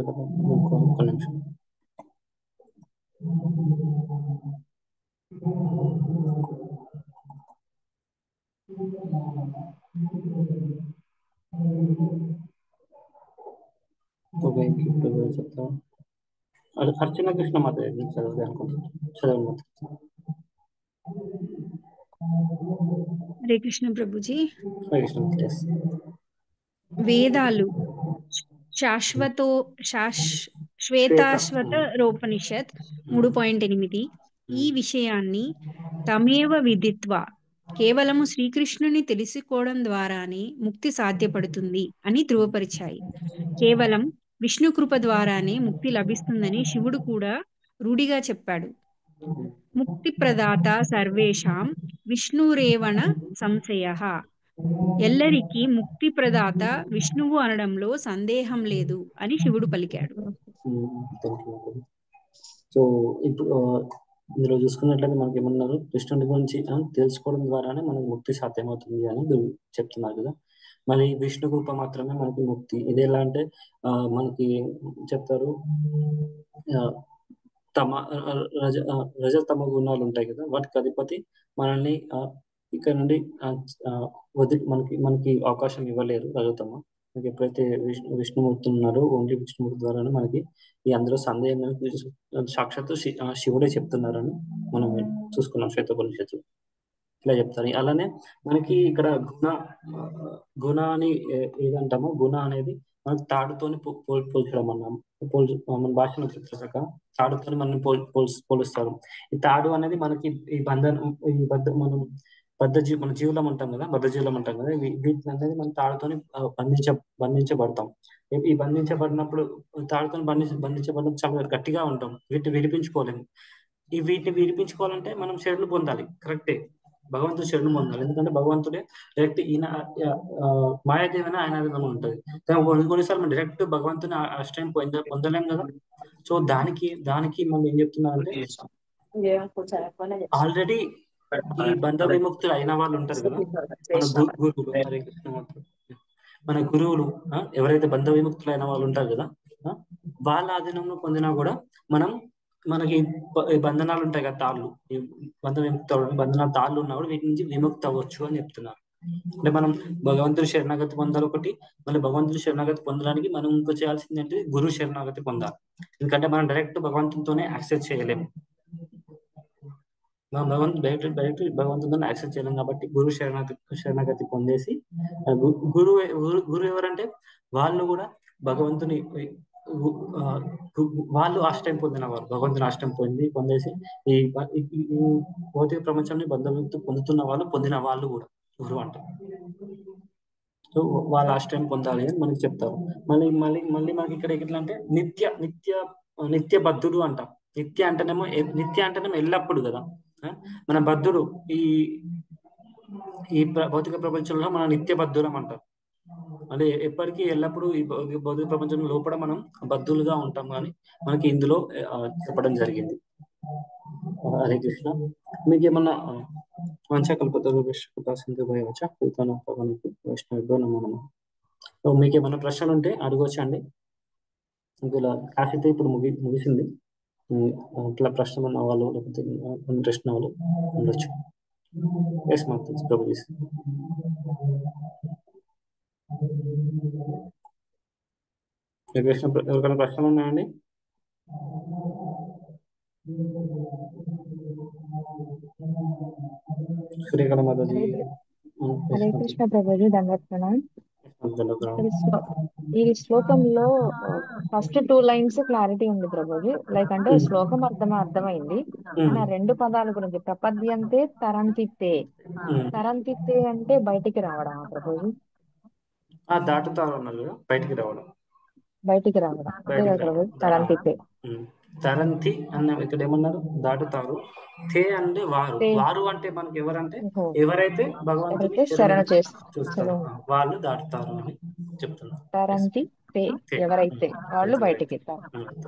ఒక్క నిమిషం. చెప్తా అది అర్చన కృష్ణ మాత చదవదు అనుకుంటున్నాను. చదవండి. హరే కృష్ణ ప్రభుజీ. హరే కృష్ణ. వేదాలు శ్వేతాశ్వత రోపనిషత్ 3.8 ఈ విషయాన్ని తమేవ విదిత్వ కేవలము శ్రీకృష్ణుని తెలుసుకోవడం ద్వారానే ముక్తి సాధ్యపడుతుంది అని ధృవపరిచాయి. కేవలం విష్ణు కృప ద్వారానే ముక్తి లభిస్తుందని శివుడు కూడా రూఢిగా చెప్పాడు. ముక్తి ప్రదాత సర్వేషాం విష్ణురేవణ సంశయః. ఎల్లరికీ ముక్తి ప్రదాత విష్ణువు అనడంలో సందేహం లేదు అని శివుడు పలికాడు. సో ఇప్పుడు ఇందులో చూసుకున్నట్లయితే మనకి ఏమన్నారు, కృష్ణుడి గురించి తెలుసుకోవడం ద్వారానే మనకి ముక్తి సాధ్యమవుతుంది అని చెప్తున్నారు కదా. మరి విష్ణు కృప మాత్రమే మనకి ముక్తి. ఇది ఎలా అంటే మనకి చెప్తారు రజతమ గుణాలు ఉంటాయి కదా, వాటికి అధిపతి మనల్ని ఇక్కడ నుండి మనకి అవకాశం ఇవ్వలేరు రజతమ. మనకి ఎప్పుడైతే విష్ణుమూర్తి ఉన్నారో ఓన్లీ విష్ణుమూర్తి ద్వారానే మనకి ఈ అందులో సందేహం సాక్షాత్తు శివుడే చెప్తున్నారని మనం చూసుకున్నాం శ్వేతోపనిషత్తు ఇలా చెప్తారు. అలానే మనకి ఇక్కడ గుణ అని ఏదంటామో, గుణ అనేది మనకి తాడుతోని పోల్చడం అన్నాము. మన భాషలో చెప్తాక తాడుతోని మనం పోలుస్తారు. ఈ తాడు అనేది మనకి మనం మన జీవులం అంటాం కదా, బద్ధజీవులం అంటాం కదా, వీటిని అనేది మనం తాడుతోని బంధించబడతాం. ఈ బంధించబడినప్పుడు తాడుతోని బంధించబడినప్పుడు చాలా గట్టిగా ఉంటాం, వీటిని విడిపించుకోలేము. వీటిని విడిపించుకోవాలంటే మనం శరణు పొందాలి, కరెక్టే. భగవంతుడు శరణు పొందాలి. ఎందుకంటే భగవంతుడే డైరెక్ట్ ఈయన మాయాదేవన ఆయన ఉంటుంది. కానీ కొన్నిసార్లు మనం డైరెక్ట్ భగవంతుని అష్టం పొందలేం కదా. సో దానికి మనం ఏం చెప్తున్నారంటే ఆల్రెడీ ఈ బంధ విముక్తులు అయిన వాళ్ళు ఉంటారు కదా, మన గురువులు, హరే కృష్ణ, మన గురువులు ఎవరైతే బంధ విముక్తులు అయిన వాళ్ళు ఉంటారు కదా, వాళ్ళ ఆధీనంలో పొందినా కూడా మనకి బంధనాలు ఉంటాయి కదా, తాళ్ళు, ఈ బంధనాలు తాళ్ళు ఉన్నా కూడా వీటి నుంచి విముక్తి అవ్వచ్చు అని చెప్తున్నారు. అంటే మనం భగవంతుడి శరణాగతి పొందాలి ఒకటి, మళ్ళీ భగవంతుడి శరణాగతి పొందడానికి మనం ఇంకో చేయాల్సింది ఏంటి, గురు శరణాగతి పొందాలి. ఎందుకంటే మనం డైరెక్ట్ భగవంతునితోనే యాక్సెస్ చేయలేము, భగవంతునితో యాక్సెస్ చేయలేం. కాబట్టి గురు శరణాగతి పొందేసి, గురు ఎవరంటే వాళ్ళు కూడా భగవంతుని వాళ్ళు ఆశ్రయం పొందిన వారు, భగవంతుని ఆశ్రయం పొందేసి ఈ భౌతిక ప్రపంచాన్ని బంధవిముక్తి పొందిన వాళ్ళు కూడా గురువు అంటారు. సో వాళ్ళ ఆశ్రయం పొందాలి అని మనకి చెప్తారు. మళ్ళీ మనకి ఇక్కడ ఎట్లా అంటే నిత్య బద్ధుడు అంటాం. నిత్య అంటేనేమో ఎల్లప్పుడు కదా, మన బద్ధుడు ఈ భౌతిక ప్రపంచంలో మన నిత్య బద్ధురం అంటారు. అంటే ఎప్పటికీ ఎల్లప్పుడూ ఈ భౌతిక ప్రపంచం లోపల మనం బద్ధులుగా ఉంటాం అని మనకి ఇందులో చెప్పడం జరిగింది. హరే కృష్ణ. మీకు ఏమన్నా మీకు ఏమన్నా ప్రశ్నలు ఉంటే అడగవచ్చండి. ఇందులో క్లాస్ అయితే ఇప్పుడు ముగిసింది. ఇట్లా ప్రశ్న ఉన్న వాళ్ళు లేకపోతే ఇంట్రెస్ట్ ఉన్న వాళ్ళు ఉండొచ్చు. ఎస్ మాకు ప్రభుజీ. ఎవరికైనా ప్రశ్నలు ఉన్నాయండి? సూర్యకళ మాతాజీ. హరే కృష్ణ ప్రభుజీ, దండవత్సనం. ఈ శ్లోకంలో ఫస్ట్ 2 లైన్స్ క్లారిటీ ఉంది ప్రభుజీ. లైక్ అంటే శ్లోకం అర్థమైంది, కానీ ఆ 2 పదాల గురించి ప్రపద్యంతే తరంతితే అంటే బయటికి రావడం ప్రభుజీ. దాటుతారు అన్నారు కదా, బయటికి రావడం అదే కదా ప్రభుజీ, తరంతితే. తరంతి అన్న ఇక్కడ ఏమన్నారు, దాటుతారు. తే అంటే వారు అంటే మనకి ఎవరంటే ఎవరైతే భగవంతుని శరణ చూస్తారు వాళ్ళు దాటుతారు అని చెప్తున్నారు. తరంతి తే ఎవరైతే వాళ్ళు బయటికి.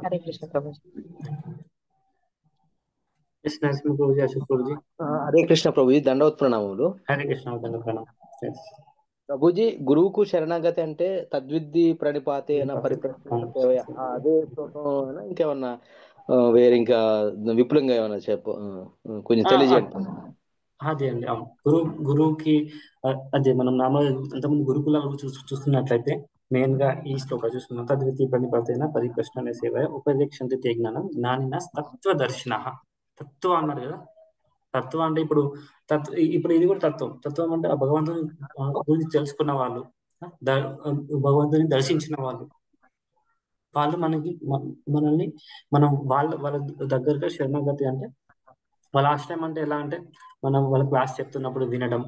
హరే కృష్ణ ప్రభుజీ. హరే కృష్ణ ప్రభుజీ, దండవత్ ప్రణామములు. హరే కృష్ణ, దండవత్ ప్రణామం. ప్రభుజీ, గురువుకు శరణాగతి అంటే తద్విద్ది ప్రణిపాతే అదే శ్లోకం, ఇంకేమన్నా వేరే ఇంకా విపులంగా ఏమన్నా కొంచెం తెలియజేయండి. అదే అండి, గురువుకి అదే మనం అంతకుముందు గురుకులాలు చూస్తున్నట్లయితే మెయిన్ గా ఈ శ్లోక చూస్తున్నాం. తద్విద్ది ప్రణిపాతేన పరిప్రశ్న సేవ ఉపదేక్షంతి తే జ్ఞానం జ్ఞానిన తత్వదర్శిన. తత్వం అన్నారు కదా, తత్వం అంటే ఇప్పుడు ఇది కూడా తత్వం అంటే ఆ భగవంతుని గురించి తెలుసుకున్న వాళ్ళు, భగవంతుని దర్శించిన వాళ్ళు మనల్ని మనం వాళ్ళ దగ్గరగా శరణాగతి అంటే వాళ్ళ ఆశ్రయం అంటే ఎలా అంటే మనం వాళ్ళ క్లాస్ చెప్తున్నప్పుడు వినడం.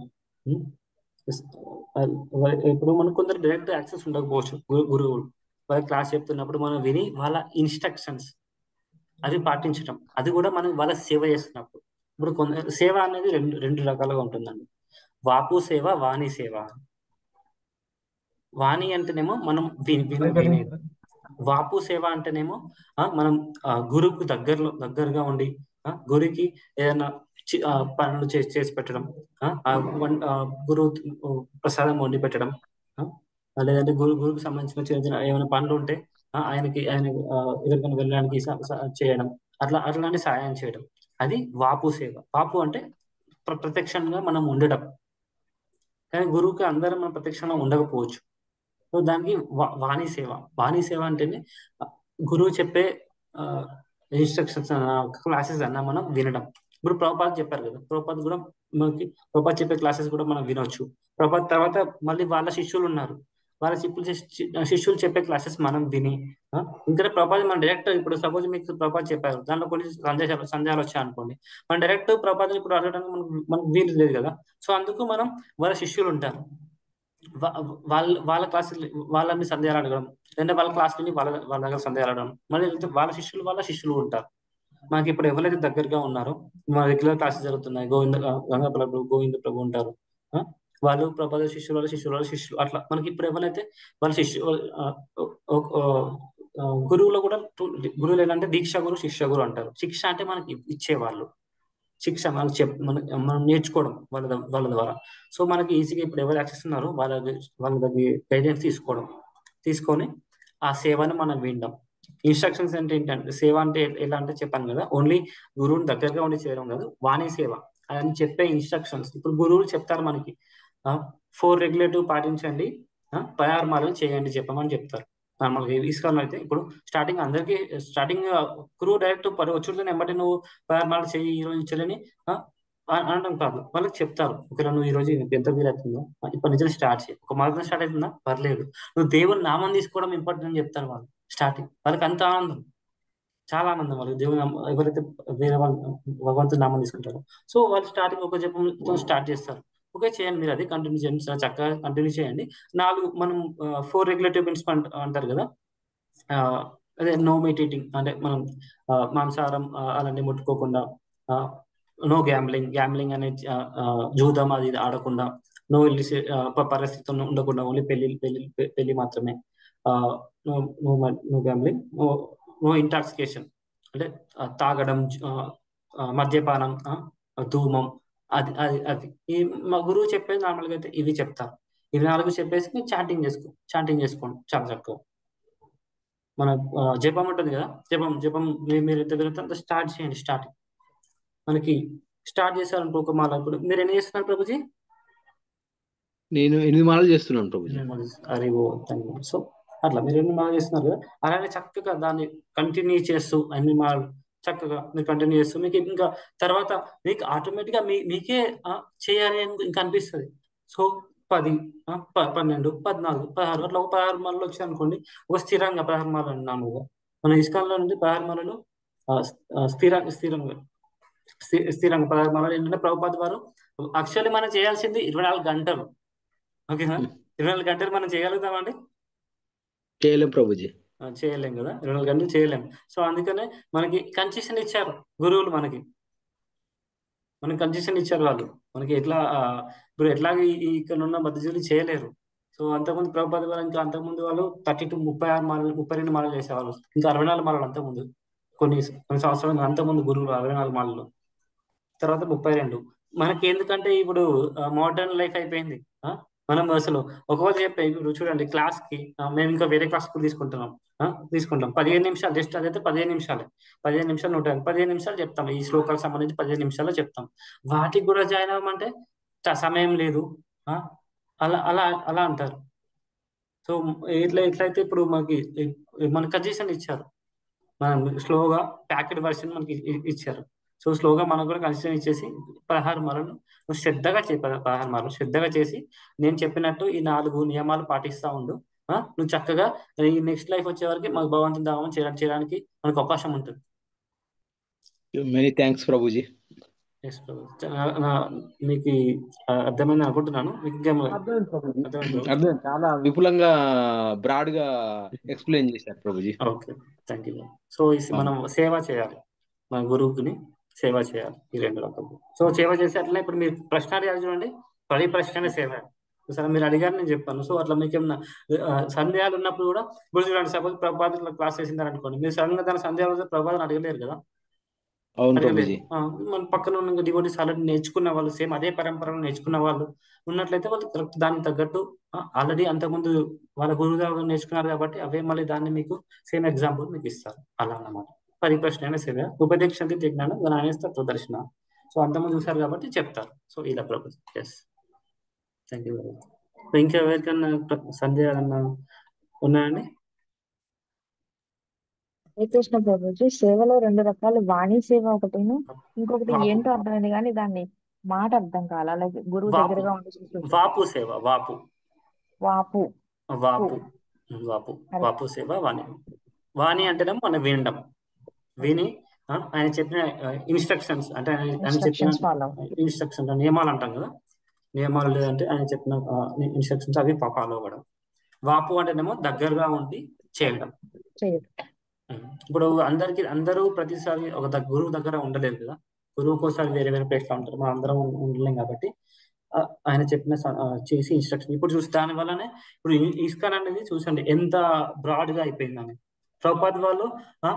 ఇప్పుడు మనకు కొందరు డైరెక్ట్ యాక్సెస్ ఉండకపోవచ్చు, గురువులు వాళ్ళ క్లాస్ చెప్తున్నప్పుడు మనం విని వాళ్ళ ఇన్స్ట్రక్షన్స్ అవి పాటించడం, అది కూడా మనం వాళ్ళ సేవ చేస్తున్నప్పుడు. ఇప్పుడు సేవ అనేది రెండు రకాలుగా ఉంటుందండి. వాపు సేవ, వాణి సేవ. వాణి అంటేనేమో మనం వినేది. వాపు సేవ అంటేనేమో మనం గురువుకు దగ్గరగా ఉండి గురువుకి ఏదైనా పనులు చేసి పెట్టడం, గురువు ప్రసాదం వండి పెట్టడం, లేదంటే గురువుకి సంబంధించిన చిన్న చిన్న ఏమైనా పనులు ఉంటే ఆయన ఎవరికైనా వెళ్ళడానికి చేయడం, అట్లాంటి సహాయం చేయడం, అది వాపు సేవ. వాపు అంటే ప్రత్యక్షంగా మనం ఉండడం, కానీ గురువుకి అందరం మనం ప్రత్యక్షంగా ఉండకపోవచ్చు. సో దానికి వాణి సేవ. వాణి సేవ అంటేనే గురువు చెప్పే ఇన్స్ట్రక్షన్స్ క్లాసెస్ అన్నా మనం వినడం. ఇప్పుడు ప్రభుపాద చెప్పారు కదా, ప్రభుపాద చెప్పే క్లాసెస్ కూడా మనం వినొచ్చు. ప్రభుపాద తర్వాత మళ్ళీ వాళ్ళ శిష్యులు ఉన్నారు, వాళ్ళ శిష్యులు చెప్పే క్లాసెస్ మనం విని, ఇంకా ప్రభుపాద మనం డైరెక్ట్ ఇప్పుడు సపోజ్ మీకు ప్రభుపాద చెప్పారు, దాంట్లో కొన్ని సందేహాలు వచ్చాయి అనుకోండి, మనం డైరెక్ట్ ప్రభుపాదని ఇప్పుడు అడగడానికి మనకు వీలు లేదు కదా. సో అందుకు మనం వాళ్ళ శిష్యులు ఉంటారు, వాళ్ళ క్లాస్ వాళ్ళని సందేహాలు అడగడం, లేదంటే వాళ్ళ క్లాస్ విని వాళ్ళ దగ్గర సందేహాలు అడగడం, మళ్ళీ వాళ్ళ శిష్యులు ఉంటారు. మనకి ఇప్పుడు ఎవరైతే దగ్గరగా ఉన్నారో మా రెగ్యులర్ క్లాసెస్ జరుగుతున్నాయి, గంగా ప్రభు, గోవింద ప్రభు ఉంటారు. వాళ్ళు ప్రపద శిష్యులు అట్లా మనకి ఇప్పుడు ఎవరైతే వాళ్ళ గురువులో కూడా గురువులు ఏంటంటే దీక్ష గురు, శిక్ష గురు అంటారు. శిక్ష అంటే మనకి ఇచ్చేవాళ్ళు, శిక్ష మనకు మనం నేర్చుకోవడం వాళ్ళ ద్వారా. సో మనకి ఈజీగా ఇప్పుడు ఎవరు యాక్సెస్ ఉన్నారో వాళ్ళ దగ్గర గైడెన్స్ తీసుకొని ఆ సేవను మనం వినడం. ఇన్స్ట్రక్షన్స్ అంటే ఏంటంటే, సేవ అంటే ఎలా అంటే చెప్పాను కదా, ఓన్లీ గురువుని దగ్గరగా ఉండి చేయడం కాదు, వాణి సేవ అని చెప్పే ఇన్స్ట్రక్షన్స్. ఇప్పుడు గురువులు చెప్తారు మనకి 4 రెగ్యులేటివ్ పాటించండి, 16 మాలలు చేయండి చెప్పమని చెప్తారు. నార్మల్గా ఇస్కాన్ అయితే ఇప్పుడు స్టార్టింగ్ గురువు డైరెక్ట్ వచ్చుడుతో వెంబడి నువ్వు 16 మాలలు చేయి, ఈ రోజు చెల్లని అనడం కాదు, వాళ్ళకి చెప్తారు. ఒకవేళ నువ్వు ఈ రోజు ఎంత వీలవుతుందో ఇప్పటి నుంచి స్టార్ట్ చేయి. ఒక మార్గం స్టార్ట్ అవుతుందా పర్లేదు, నువ్వు దేవుని నామం తీసుకోవడం ఇంపార్టెంట్ అని చెప్తారు వాళ్ళు స్టార్టింగ్. వాళ్ళకి అంత ఆనందం, చాలా ఆనందం వాళ్ళకి. దేవుని ఎవరైతే వేరే వాళ్ళు భగవంతుని నామం తీసుకుంటారో, సో వాళ్ళు స్టార్టింగ్ ఒక జపం స్టార్ట్ చేస్తారు. ఓకే, చేయండి, మీరు అది కంటిన్యూ చేయండి, చాలా చక్కగా కంటిన్యూ చేయండి. 4 రెగ్యులేటివ్ ప్రిన్సిపల్ అంటారు కదా, అదే నో మీట్ ఈటింగ్ అంటే మనం మాంసాహారం అలాంటి ముట్టుకోకుండా, నో గ్యాంబ్లింగ్ అనే జూదం అది ఆడకుండా, నో పరిస్థితుల్లో ఉండకుండా, ఓన్లీ పెళ్లి మాత్రమే, నో గ్యాంబ్లింగ్, నో ఇంటాక్సికేషన్ అంటే తాగడం, మద్యపానం, ధూమం, అది ఈ మా గురువు చెప్పేది నార్మల్గా అయితే ఇవి చెప్తారు. ఇవి 4 చెప్పేసి మీరు చాటింగ్ చేసుకోండి చాలా చక్కగా. మన జపం ఉంటుంది కదా, జపం మీరు ఎంత తిరుగుతారో అంత స్టార్ట్ చేయండి. మనకి స్టార్ట్ చేశారనుకో ఒక మాల. ఇప్పుడు మీరు ఎన్ని చేస్తున్నారు ప్రభుజీ? నేను 8 మాలలు చేస్తున్నాను ప్రభుజీ. అరే ఓ థ్యాంక్ యూ. సో అట్లా మీరు 8 మాలలు చేస్తున్నారు కదా, అలానే చక్కగా దాన్ని కంటిన్యూ చేస్తూ 8 మాలలు చక్కగా మీరు కంటిన్యూ చేస్తూ మీకు ఇంకా తర్వాత మీకు ఆటోమేటిక్గా మీకే చేయాలి అని ఇంకా అనిపిస్తుంది. సో 10, 12, 14, 16 అట్లా ఒక 16 మాలలు వచ్చాయి అనుకోండి, ఒక స్థిరంగా 16 మాలలు అన్నాము. మన ఇస్కాన్లో నుండి 16 మాలలు స్థిరంగా 16 మాలలు ఏంటంటే ప్రభుపాద వారు యాక్చువల్లీ మనం చేయాల్సింది 24 గంటలు. ఓకేనా, 24 గంటలు మనం చేయగలుగుతామండి? చేయలేం ప్రభుజీ, చేయలేం కదా, 24 గంటలు చేయలేం. సో అందుకనే మనకి కన్సెషన్ ఇచ్చారు గురువులు, మనకి కన్సెషన్ ఇచ్చారు వాళ్ళు. మనకి ఇప్పుడు ఎట్లాగ ఇక్కడ ఉన్న మధ్యజీవులు చేయలేరు. సో అంతకుముందు ప్రభుపాద వారు ఇంకా అంతకుముందు వాళ్ళు 36 మాలలు 32 మాలలు చేసేవాళ్ళు, ఇంకా 64 మాలలు అంతకుముందు కొన్ని సంవత్సరాలు అంతకుముందు గురువులు 64 మాలలు, తర్వాత 32. మనకి ఎందుకంటే ఇప్పుడు మోడర్న్ లైఫ్ అయిపోయింది. మనం అసలు ఒకవేళ చెప్పే ఇప్పుడు చూడండి, క్లాస్ కి మేము ఇంకా వేరే క్లాస్ కూడా తీసుకుంటాం 15 నిమిషాలు, జస్ట్ అదైతే 15 నిమిషాలు 15 నిమిషాలు చెప్తాం. ఈ శ్లోకాలకు సంబంధించి 15 నిమిషాల్లో చెప్తాం. వాటికి కూడా జాయిన్ అవ్వమంటే సమయం లేదు, అలా అలా అలా అంటారు. సో ఎట్లయితే ఇప్పుడు మనకి సజెషన్ ఇచ్చారు, మనం స్లోగా ప్యాకెట్ వర్షన్ మనకి ఇచ్చారు. సో స్లోగా మనకు కూడా కన్సిడర్ ఇచ్చేసి 16 మాలలు శ్రద్ధగా 16 మాలలు శ్రద్ధగా చేసి నేను చెప్పినట్టు ఈ 4 నియమాలు పాటిస్తా ఉండు. నువ్వు చక్కగా ఈ నెక్స్ట్ లైఫ్ వచ్చే వరకు మాకు భగవంతుని దామం చేయడానికి మనకు అవకాశం ఉంటుంది. Many thanks Prabhuji. మీకు అర్థమైంది అనుకుంటున్నాను. మీకు అర్థం, చాలా విపులంగా బ్రాడ్ గా ఎక్స్ప్లెయిన్ చేశారు Prabhuji. Okay, thank you. So మనం సేవ చేయాలి, మన గురువుని సేవ చేయాలి ఈ 2 రకాలు. సో సేవ చేసి అట్లనే ఇప్పుడు మీరు ప్రశ్న అడిగారు చూడండి, ప్రతి ప్రశ్న సేవ. సరే మీరు అడిగారు, నేను చెప్పాను. సో అట్లా మీకు ఏమన్నా సందేహాలు ఉన్నప్పుడు కూడా ఇప్పుడు చూడండి, సపోజ్ ప్రభాత క్లాస్ చేసిందని అనుకోండి, మీరు సడన్గా దాని సందేహాలు ప్రభాతం అడగలేరు కదా. మన పక్కన ఉన్న డివోటీస్ ఆల్రెడీ నేర్చుకున్న వాళ్ళు, సేమ్ అదే పరంపరలో నేర్చుకున్న వాళ్ళు ఉన్నట్లయితే వాళ్ళు కరెక్ట్ దానికి తగ్గట్టు ఆల్రెడీ అంతకుముందు వాళ్ళ గురువుగారు నేర్చుకున్నారు కాబట్టి అవే మళ్ళీ దాన్ని మీకు సేమ్ ఎగ్జాంపుల్ మీకు ఇస్తారు. అలా అన్నమాట. పరిప్రశ్న సేవ ఉపదేశంతి జ్ఞానం జ్ఞానేస్ తత్వదర్శన. సో అంతమంది చూసారు కాబట్టి చెప్తారు. సో ఇలా propose. Yes, thank you very much. ఇంకా ఎవరికన్నా సందేహాలన్నా ఉన్నాయండి? హరే కృష్ణ ప్రభుజీ, సేవలో 2 రకాలు, వాణి సేవ ఒకటిను, ఇంకొకటి ఏంటో అర్థమైంది కానీ దాన్ని మాట అర్థం కాల. అలాగే గురువు దగ్గరగా ఉండి వాపు సేవ, వాపు సేవ. వాణి అంటేనేమో మనం వినడం, విని ఆయన చెప్పిన ఇన్స్ట్రక్షన్స్ అంటే ఆయన చెప్పిన ఇన్స్ట్రక్షన్స్ నియమాలు అంటాం కదా, నియమాలు లేదంటే ఆయన చెప్పిన ఇన్స్ట్రక్షన్స్ అవి ఫాలో అవ్వడం. వాపు అంటేనేమో దగ్గరగా ఉండి చేయడం. ఇప్పుడు అందరూ ప్రతిసారి ఒక గురువు దగ్గర ఉండలేరు కదా. గురువు ఒక్కోసారి వేరే వేరే ప్లేస్ లో ఉంటారు, మనం అందరం ఉండలేం కాబట్టి ఆయన చెప్పిన చేసి ఇన్స్ట్రక్షన్ ఇప్పుడు చూసి దాని వల్లనే ఇప్పుడు ఇస్కాన్ అనేది చూసండి ఎంత బ్రాడ్ గా అయిపోయిందని. ప్రభుపాద్ వాళ్ళు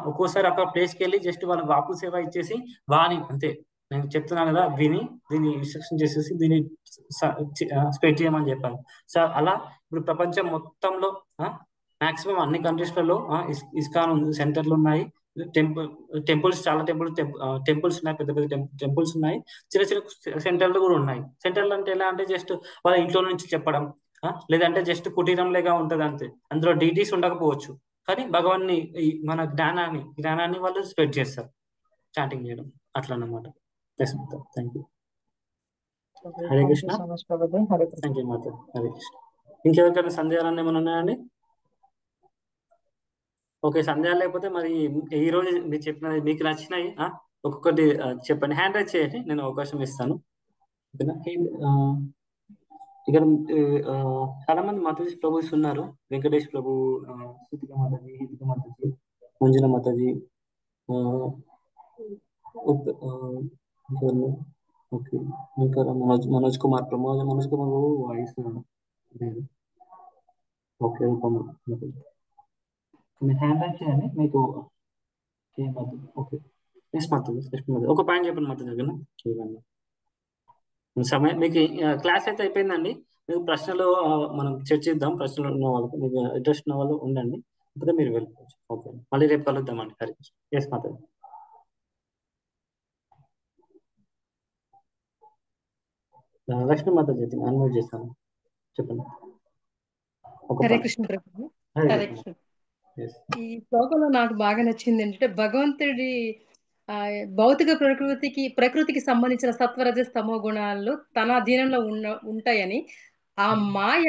ఒక్కోసారి అక్కడ ప్లేస్కి వెళ్ళి జస్ట్ వాళ్ళ బాపు సేవ ఇచ్చేసి వాణి అంతే, నేను చెప్తున్నాను కదా విని దీన్ని ఇన్స్ట్రక్షన్ చేసేసి దీన్ని స్ప్రెడ్ చేయమని చెప్పాను. సో అలా ఇప్పుడు ప్రపంచం మొత్తంలో మాక్సిమం అన్ని కంట్రీస్లలో ఇస్కాన్ సెంటర్లు ఉన్నాయి, టెంపుల్స్ చాలా టెంపుల్స్ ఉన్నాయి, పెద్ద పెద్ద టెంపుల్స్ ఉన్నాయి, చిన్న చిన్న సెంటర్లు కూడా ఉన్నాయి. సెంటర్లు అంటే ఎలా అంటే జస్ట్ వాళ్ళ ఇంట్లో నుంచి చెప్పడం, లేదంటే జస్ట్ కుటీరం లేగా ఉంటది అంతే, అందులో డీటీస్ ఉండకపోవచ్చు కానీ భగవాన్ని మన జ్ఞానాన్ని వాళ్ళు స్ప్రెడ్ చేస్తారు, చాటింగ్ చేయడం అట్లా అన్నమాట. Thank you. Hare Krishna. Thank you మాత. హరే కృష్ణ. ఇంకెవరికైనా సందేహాలు ఏమైనా ఉన్నాయండి? ఓకే, సందేహాలు లేకపోతే మరి ఈ రోజు మీరు చెప్పినది మీకు నచ్చినాయి ఒక్కొక్కటి చెప్పండి, హ్యాండ్ రైజ్ చేయండి, నేను అవకాశం ఇస్తాను. ఇక్కడ చాలా మంది మాతాజీ ప్రభుస్ ఉన్నారు. వెంకటేష్ ప్రభు, సుతిక మాతాజీ, హితిక మాతాజీ, మంజుల మాతాజీ, ఓకే ఇంకా Manoj Kumar voice okay. Hand raise చేయండి మీకు. ఓకే ఒక పాయింట్ చెప్పండి మాతాజీ దగ్గర సమయం మీకు క్లాస్ అయితే అయిపోయిందండి. మీకు ప్రశ్నలు మనం చర్చిద్దాం, ప్రశ్నలు ఉన్న వాళ్ళకి మీకు ఇంట్రెస్ట్ ఉన్న వాళ్ళు ఉండండి, ఇప్పుడు మీరు వెళ్ళిపోవచ్చు. ఓకే, మళ్ళీ రేపు కలుద్దామండి. హరి కృష్ణ. ఎస్ మాతాజీ. లక్ష్మీ మాతాజీ అన్మ్యూట్ చేస్తాను, చెప్పండి. హరే కృష్ణ ప్రభు. హరే కృష్ణ. ఈ శ్లోకంలో నాకు బాగా నచ్చింది ఏంటంటే భగవంతుడి భౌతిక ప్రకృతికి సంబంధించిన సత్వరజస్ తమో గుణాలు తన అధీనంలో ఉంటాయని, ఆ మాయ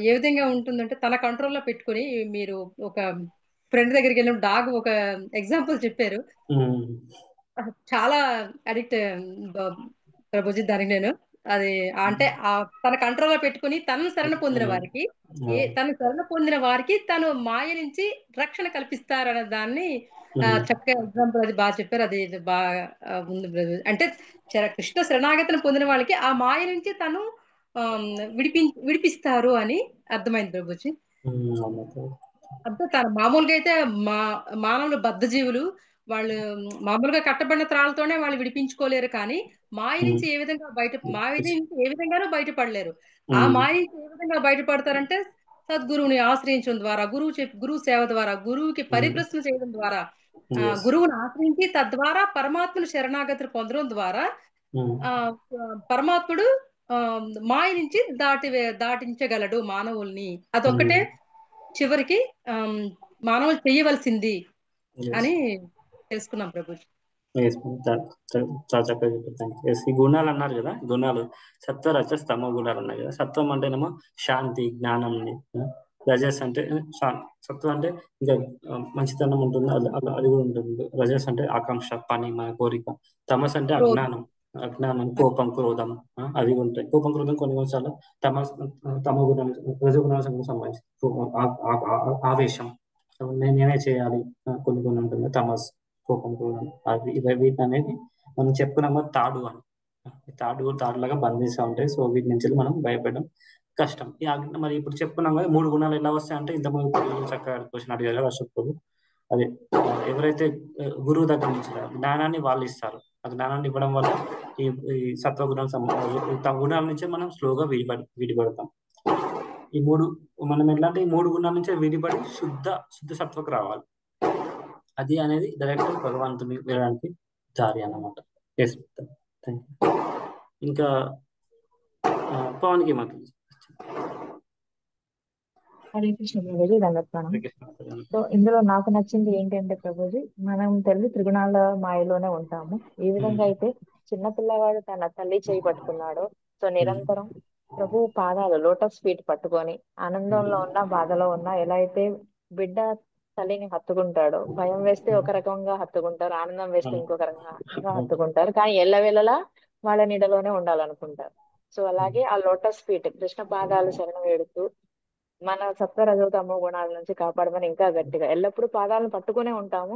ఏ విధంగా ఉంటుందంటే తన కంట్రోల్లో పెట్టుకుని, మీరు ఒక ఫ్రెండ్ దగ్గరికి వెళ్ళిన డాగ్ ఒక ఎగ్జాంపుల్ చెప్పారు, చాలా అడిక్ట్ ప్రభుజీ దానికి. నేను అది అంటే తన కంట్రోల్లో పెట్టుకుని తను శరణ పొందిన వారికి తను మాయ నుంచి రక్షణ కల్పిస్తారనే దాన్ని చక్కగా ఎగ్జాంపుల్ అది బాగా చెప్పారు. అది బాగా ఉంది అంటే కృష్ణ శరణాగతిని పొందిన వాళ్ళకి ఆ మాయ నుంచి తను విడిపిస్తారు అని అర్థమైంది ప్రభుజీ. అంటే తను మామూలుగా అయితే మానవులు బద్ధజీవులు, వాళ్ళు మామూలుగా కట్టబడిన త్రాళ్ళతోనే వాళ్ళు విడిపించుకోలేరు, కానీ మాయ నుంచి ఏ విధంగానూ బయటపడలేరు. ఆ మాయ నుంచి ఏ విధంగా బయటపడతారంటే సద్గురువుని ఆశ్రయించడం ద్వారా, గురువు సేవ ద్వారా, గురువుకి పరిప్రశ్న చేయడం ద్వారా, గురువుని ఆశ్రయించి తద్వారా పరమాత్మను శరణాగతి పొందడం ద్వారా పరమాత్ముడు మాయ నుంచి దాటించగలడు మానవుల్ని. అదొక్కటే చివరికి మానవులు చేయవలసింది అని తెలుసుకున్నాం ప్రభు. చాలా చక్కగా చెప్పారు. ఈ గుణాలు అన్నారు కదా, గుణాలు సత్వ రజస్ తమో గుణాలు ఉన్నాయి కదా. సత్వం అంటేనేమో శాంతి, జ్ఞానం, రజస్ అంటే సత్వం అంటే ఇంకా మంచితనం ఉంటుంది, అది కూడా ఉంటుంది. రజస్ అంటే ఆకాంక్ష, పని, మన కోరిక. తమస్ అంటే అజ్ఞానం, కోపం, క్రోధం అవి ఉంటాయి. కోపం, క్రోధం కొన్ని కొన్నిసార్లు తమ గుణాలు, రజగుణాలకు సంబంధించి ఆవేశం, నేనే చేయాలి కొన్ని ఉంటుంది. తమస్, కోపం, క్రోధం, వీటి అనేది మనం చెప్పుకున్నాము తాడు అని. తాడులాగా బంధిస్తూ ఉంటాయి. సో వీటి నుంచి మనం భయపడడం కష్టం. మరి ఇప్పుడు చెప్పుకున్నాం కదా 3 గుణాలు ఎలా వస్తాయి అంటే, ఇంతకుముందు చక్కగా క్వశ్చన్ అడిగారు అశోక్. అదే ఎవరైతే గురువు దగ్గర నుంచి జ్ఞానాన్ని వాళ్ళు ఇస్తారు, ఆ జ్ఞానాన్ని ఇవ్వడం వల్ల ఈ సత్వగుణం గుణాల నుంచే మనం స్లోగా విడిపడతాం. ఈ 3 మనం ఎట్లాంటి 3 గుణాల నుంచే విడిపడి శుద్ధ సత్వకు రావాలి. అది అనేది డైరెక్ట్ భగవంతుని వెళ్ళడానికి దారి అన్నమాట. ఇంకా పవన్కి మాకు హరే కృష్ణ ప్రభుజీ, దండత్వానం. సో ఇందులో నాకు నచ్చింది ఏంటంటే ప్రభుజీ, మనం తల్లి త్రిగుణాల మాయలోనే ఉంటాము. ఏ విధంగా అయితే చిన్న పిల్లవాడు తన తల్లి చేయి పట్టుకున్నాడో, సో నిరంతరం ప్రభు పాదాలు లోటస్ ఫీట్ పట్టుకొని ఆనందంలో ఉన్నా బాధలో ఉన్నా, ఎలా అయితే బిడ్డ తల్లిని హత్తుకుంటాడో, భయం వేస్తే ఒక రకంగా హత్తుకుంటారు, ఆనందం వేస్తే ఇంకొక రకంగా హత్తుకుంటారు, కానీ ఎల్లవేళలా వాళ్ళ నీడలోనే ఉండాలనుకుంటారు. సో అలాగే ఆ లోటస్ ఫీట్ కృష్ణ పాదాలు శరణ వేడుతూ మన సత్వ రజో తమో గుణాల నుంచి కాపాడమని ఇంకా గట్టిగా ఎల్లప్పుడూ పాదాలను పట్టుకునే ఉంటాము.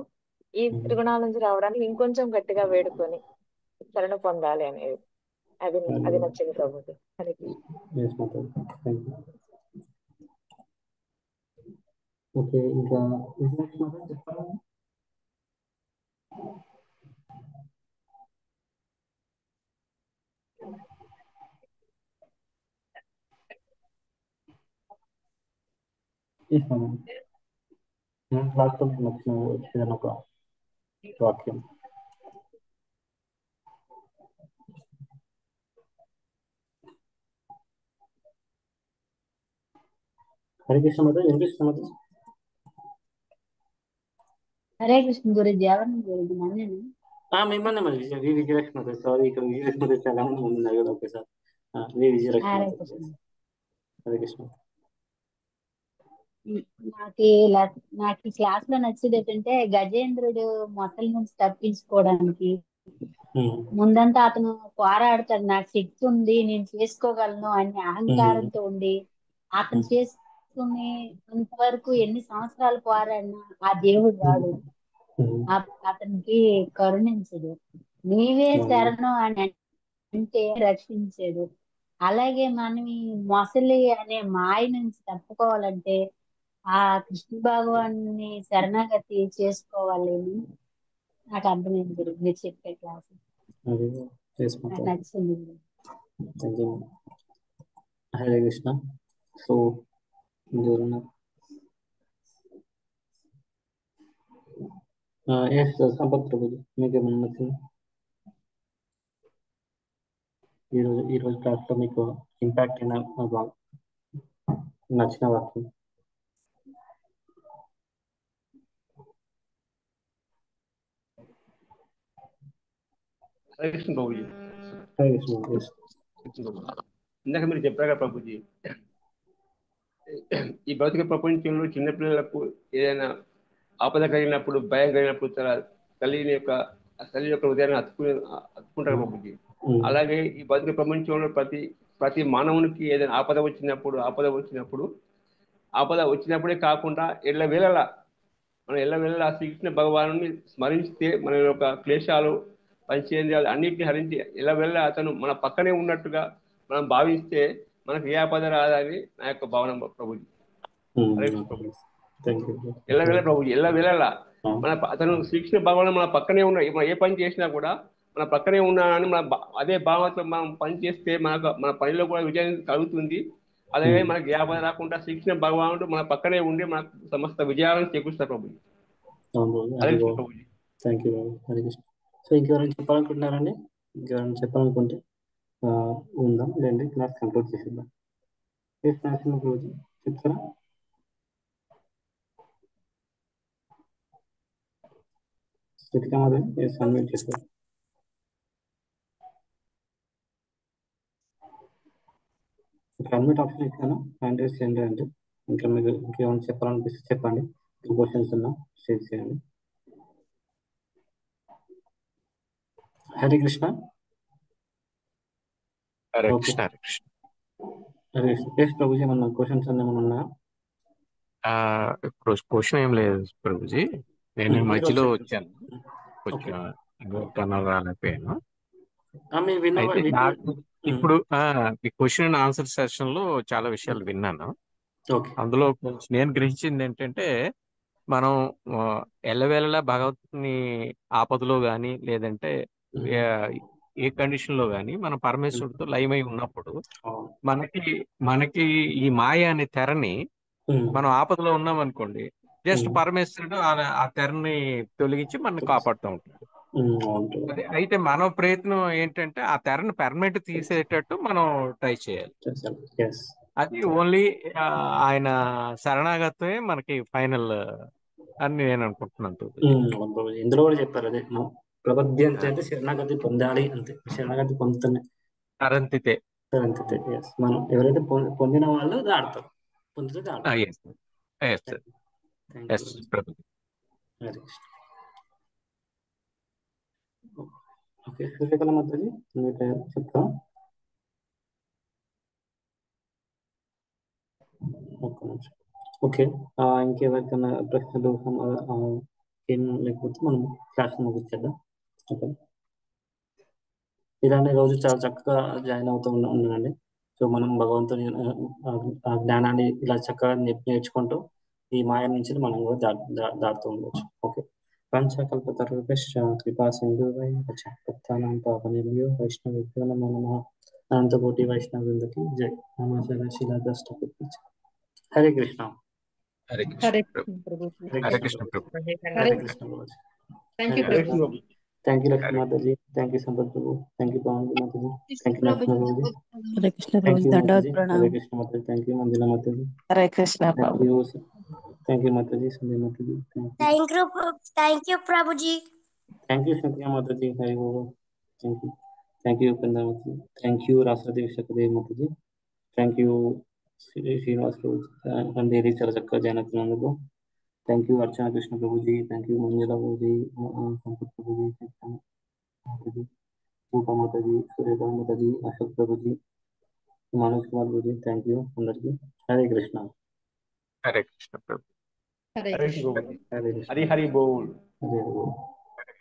ఈ త్రిగుణాల నుంచి రావడానికి ఇంకొంచెం గట్టిగా వేడుకొని శరణ పొందాలి అనేది అది నచ్చింది Prabhuji. Hare Krishna. Yes, Mataji. Thank you. Okay, ఇంకా విజయలక్ష్మి మాతాజీ చెప్తారా? లాస్ట్ నచ్చిన ఏదైనా ఒక వాక్యం. హరే కృష్ణ మాతాజీ, వినిపిస్తున్నా మాతాజీ? హరే కృష్ణ గురుజీ. ఎవరిని గురుజీ? నన్నేనా? మిమ్మల్ని మరి విజయలక్ష్మి మాతాజీ. సారీ, ఇక్కడ విజయలక్ష్మి మాతాజీ చాలా మంది ఉన్నారు కదా. ఓకే సార్, విజయలక్ష్మి హరే మాతాజీ. కృష్ణ. హరే కృష్ణ. నాకు ఈ క్లాస్ లో నచ్చేది ఏంటంటే గజేంద్రుడు మొసలి నుంచి తప్పించుకోవడానికి ముందంతా అతను పోరాడతాడు, నాకు శక్తి ఉంది, నేను చేసుకోగలను అని అహంకారంతో ఉండి అతను చేసుకునే అంతవరకు ఎన్ని సంవత్సరాలు పోరాడినా ఆ దేవుడు రాడు, అతనికి కరుణించడు. నీవే శరణం అని అంటే రక్షించాడు. అలాగే మనం ఈ మొసలి అనే మాయ నుంచి తప్పుకోవాలంటే ఆ కృష్ణ భగవాన్ని శరణాగతి చేసుకోవాలని నాకు అర్థమైంది గురు. మీరు చెప్పే క్లాస్ నాకు నచ్చింది. హరే కృష్ణ. సో సంపత్ ప్రభుజీ, మీకు ఏమన్నా నచ్చింది ఈరోజు క్లాస్లో? మీకు ఇంపాక్ట్ అయిన నచ్చిన వాక్యం? హరే కృష్ణ ప్రభుజీ. హరే కృష్ణ. ఇందాక మీరు చెప్పారు కదా ప్రభుజీ, ఈ భౌతిక ప్రపంచంలో చిన్నపిల్లలకు ఏదైనా ఆపద కలిగినప్పుడు, భయం కలిగినప్పుడు తల్లి యొక్క హృదయాన్ని హత్తుకుంటారు ప్రభుజీ. అలాగే ఈ భౌతిక ప్రపంచంలో ప్రతి మానవునికి ఏదైనా ఆపద వచ్చినప్పుడే కాకుండా ఎల్లవేళలా శ్రీకృష్ణ భగవాను స్మరిస్తే మన యొక్క క్లేశాలు, పంచేంద్రియాలు అన్నింటినీ హరించి ఎల్లవేళలా అతను మన పక్కనే ఉన్నట్టుగా మనం భావిస్తే మనకు ఏ ఆపద రాదని నా యొక్క భావన ప్రభుజీ. ఎల్లవేళ ప్రభుజీ, ఎల్లవేళలా అతను శ్రీకృష్ణ భగవాన్ మన పక్కనే ఉన్న, ఏ పని చేసినా కూడా మన పక్కనే ఉన్నానని అదే భావంతో మనం పని చేస్తే మన పనిలో కూడా విజయం కలుగుతుంది. అలాగే మనకి ఏ ఆపద రాకుండా శ్రీకృష్ణ భగవానుడు మన పక్కనే ఉండి మనకు సమస్త విజయాలను చేకూరుస్తారు Prabhuji. Thank you Hare Krishna. So ఇంకెవరైనా చెప్పాలనుకుంటున్నారండి? ఇంకెవరైనా చెప్పాలనుకుంటే ఉందాం, లేదంటే క్లాస్ కంక్లూడ్ చేసేద్దాం. రోజు చెప్తారా? సన్మిట్ చేస్తారు. అన్మిట్ ఆప్షన్ ఇచ్చాను, హ్యాండ్ రైజ్ చేయండి. అంటే ఇంకా మీరు ఇంకేమైనా చెప్పాలనిపిస్తే చెప్పండి. క్వశ్చన్స్ ఉన్నా షేర్ చేయండి. హరే కృష్ణ. హరే కృష్ణ. హరే కృష్ణ. హరే కృష్ణ. ప్రభుజీ, ఏమన్నా క్వశ్చన్స్ ఏమైనా ఉన్నాయా? క్వశ్చన్ ఏం లేదు ప్రభుజీ, నేను మధ్యలో వచ్చాను, కొంచెం రాలేకపోయాను. అయితే ఇప్పుడు ఈ క్వశ్చన్ అండ్ ఆన్సర్ సెషన్ లో చాలా విషయాలు విన్నాను. అందులో నేను గ్రహించింది ఏంటంటే, మనం ఎల్లవేళలా భగవత్ని ఆపదలో గాని లేదంటే ఏ కండిషన్ లో గాని మన పరమేశ్వరుడితో లయమై ఉన్నప్పుడు మనకి ఈ మాయ అనే తెరని, మనం ఆపదలో ఉన్నాం అనుకోండి, జస్ట్ పరమేశ్వరుడు ఆ తెరని తొలగించి మనల్ని కాపాడుతూ ఉంటాడు. అయితే మన ప్రయత్నం ఏంటంటే ఆ తెరను పర్మనెంట్ తీసేటట్టు మనం ట్రై చేయాలి. అది ఓన్లీ ఆయన శరణాగతమే మనకి ఫైనల్ అని నేను అనుకుంటున్నాను. ఇందులో కూడా చెప్పారు అదే, ప్రపద్యంతే అంటే శరణాగతి పొందాలి అంతే. శరణాగతి పొందుతున్నాయి తరంతితే. మనం ఎవరైతే పొందిన వాళ్ళు ఆడతారు, పొందితే ఆడతారు. ఓకే, సూర్యకళ మాతాజీ చెప్తా. ఒక్క నిమిషం. ఓకే, ఇంకెవరికైనా ప్రశ్నలు ఏం లేకపోతే మనం క్లాస్ ముగించేద్దాం. ఓకే, ఇలానే రోజు చాలా చక్కగా జాయిన్ అవుతూ ఉన్నానండి. సో మనం భగవంతుని ఆ జ్ఞానాన్ని ఇలా చక్కగా నేర్చుకుంటూ ఈ మాయ నుంచి మనం కూడా దాటుతూ ఉండవచ్చు. ఓకే, పంచకల్పతరుభ్యశ్చ కృపా సింధువైశ్చ పతితానాం పావనేభ్యో వైష్ణవేభ్యో నమో నమః. అనంతకోటి వైష్ణవృందకి జై. నమః శిలాద్రష్ట. హరే కృష్ణ. హరే హరే కృష్ణ కృష్ణ ప్రభు. హరే కృష్ణ ప్రభు. హరే కృష్ణ ప్రభు. థ్యాంక్ యూ ప్రభు. థ్యాంక్ యూ లక్ష్మీ మాతాజీ. థ్యాంక్ యూ సంపత్ ప్రభు. థ్యాంక్ యూ పవన్ మాతాజీ. థ్యాంక్ యూ లక్ష్మీ ప్రభుజీ. హరే కృష్ణ థ్యాంక్ ప్రభు. యూ దండవత్ మాతాజీ. ప్రణామం. హరే కృష్ణ మాతాజీ. థ్యాంక్ యూ మంజుల మాతాజీ. హరే కృష్ణ ప్రభు. థ్యాంక్ యూ మాతాజీ. సంజయ్ మాతాజీ. థ్యాంక్ యూ ప్రభుజీ. థ్యాంక్ యూ సంధ్యా మాతాజీ. హరి బాబు. థ్యాంక్ యూ ఉపేంద్ర మాతాజీ. థ్యాంక్ యూ రాసదేవి శకదేవి మాతాజీ. థ్యాంక్ యూ శ్రీనివాస్ ప్రభు అండ్ డైలీ చాలా చక్కగా జాయిన్ అవుతున్నందుకు. థ్యాంక్ యూ అర్చన కృష్ణ ప్రభుజీ. Thank you Manjula Prabhuji, Sampath Prabhuji, Mataji, Roopa Mataji, Surekha Mataji, Ashok Prabhuji, Manoj Kumar Prabhuji. Thank you అందరికీ. హరే కృష్ణ. హరే కృష్ణ ప్రభు. హరే హరి కృష్ణ. హరి బోల్. హరే బోల్.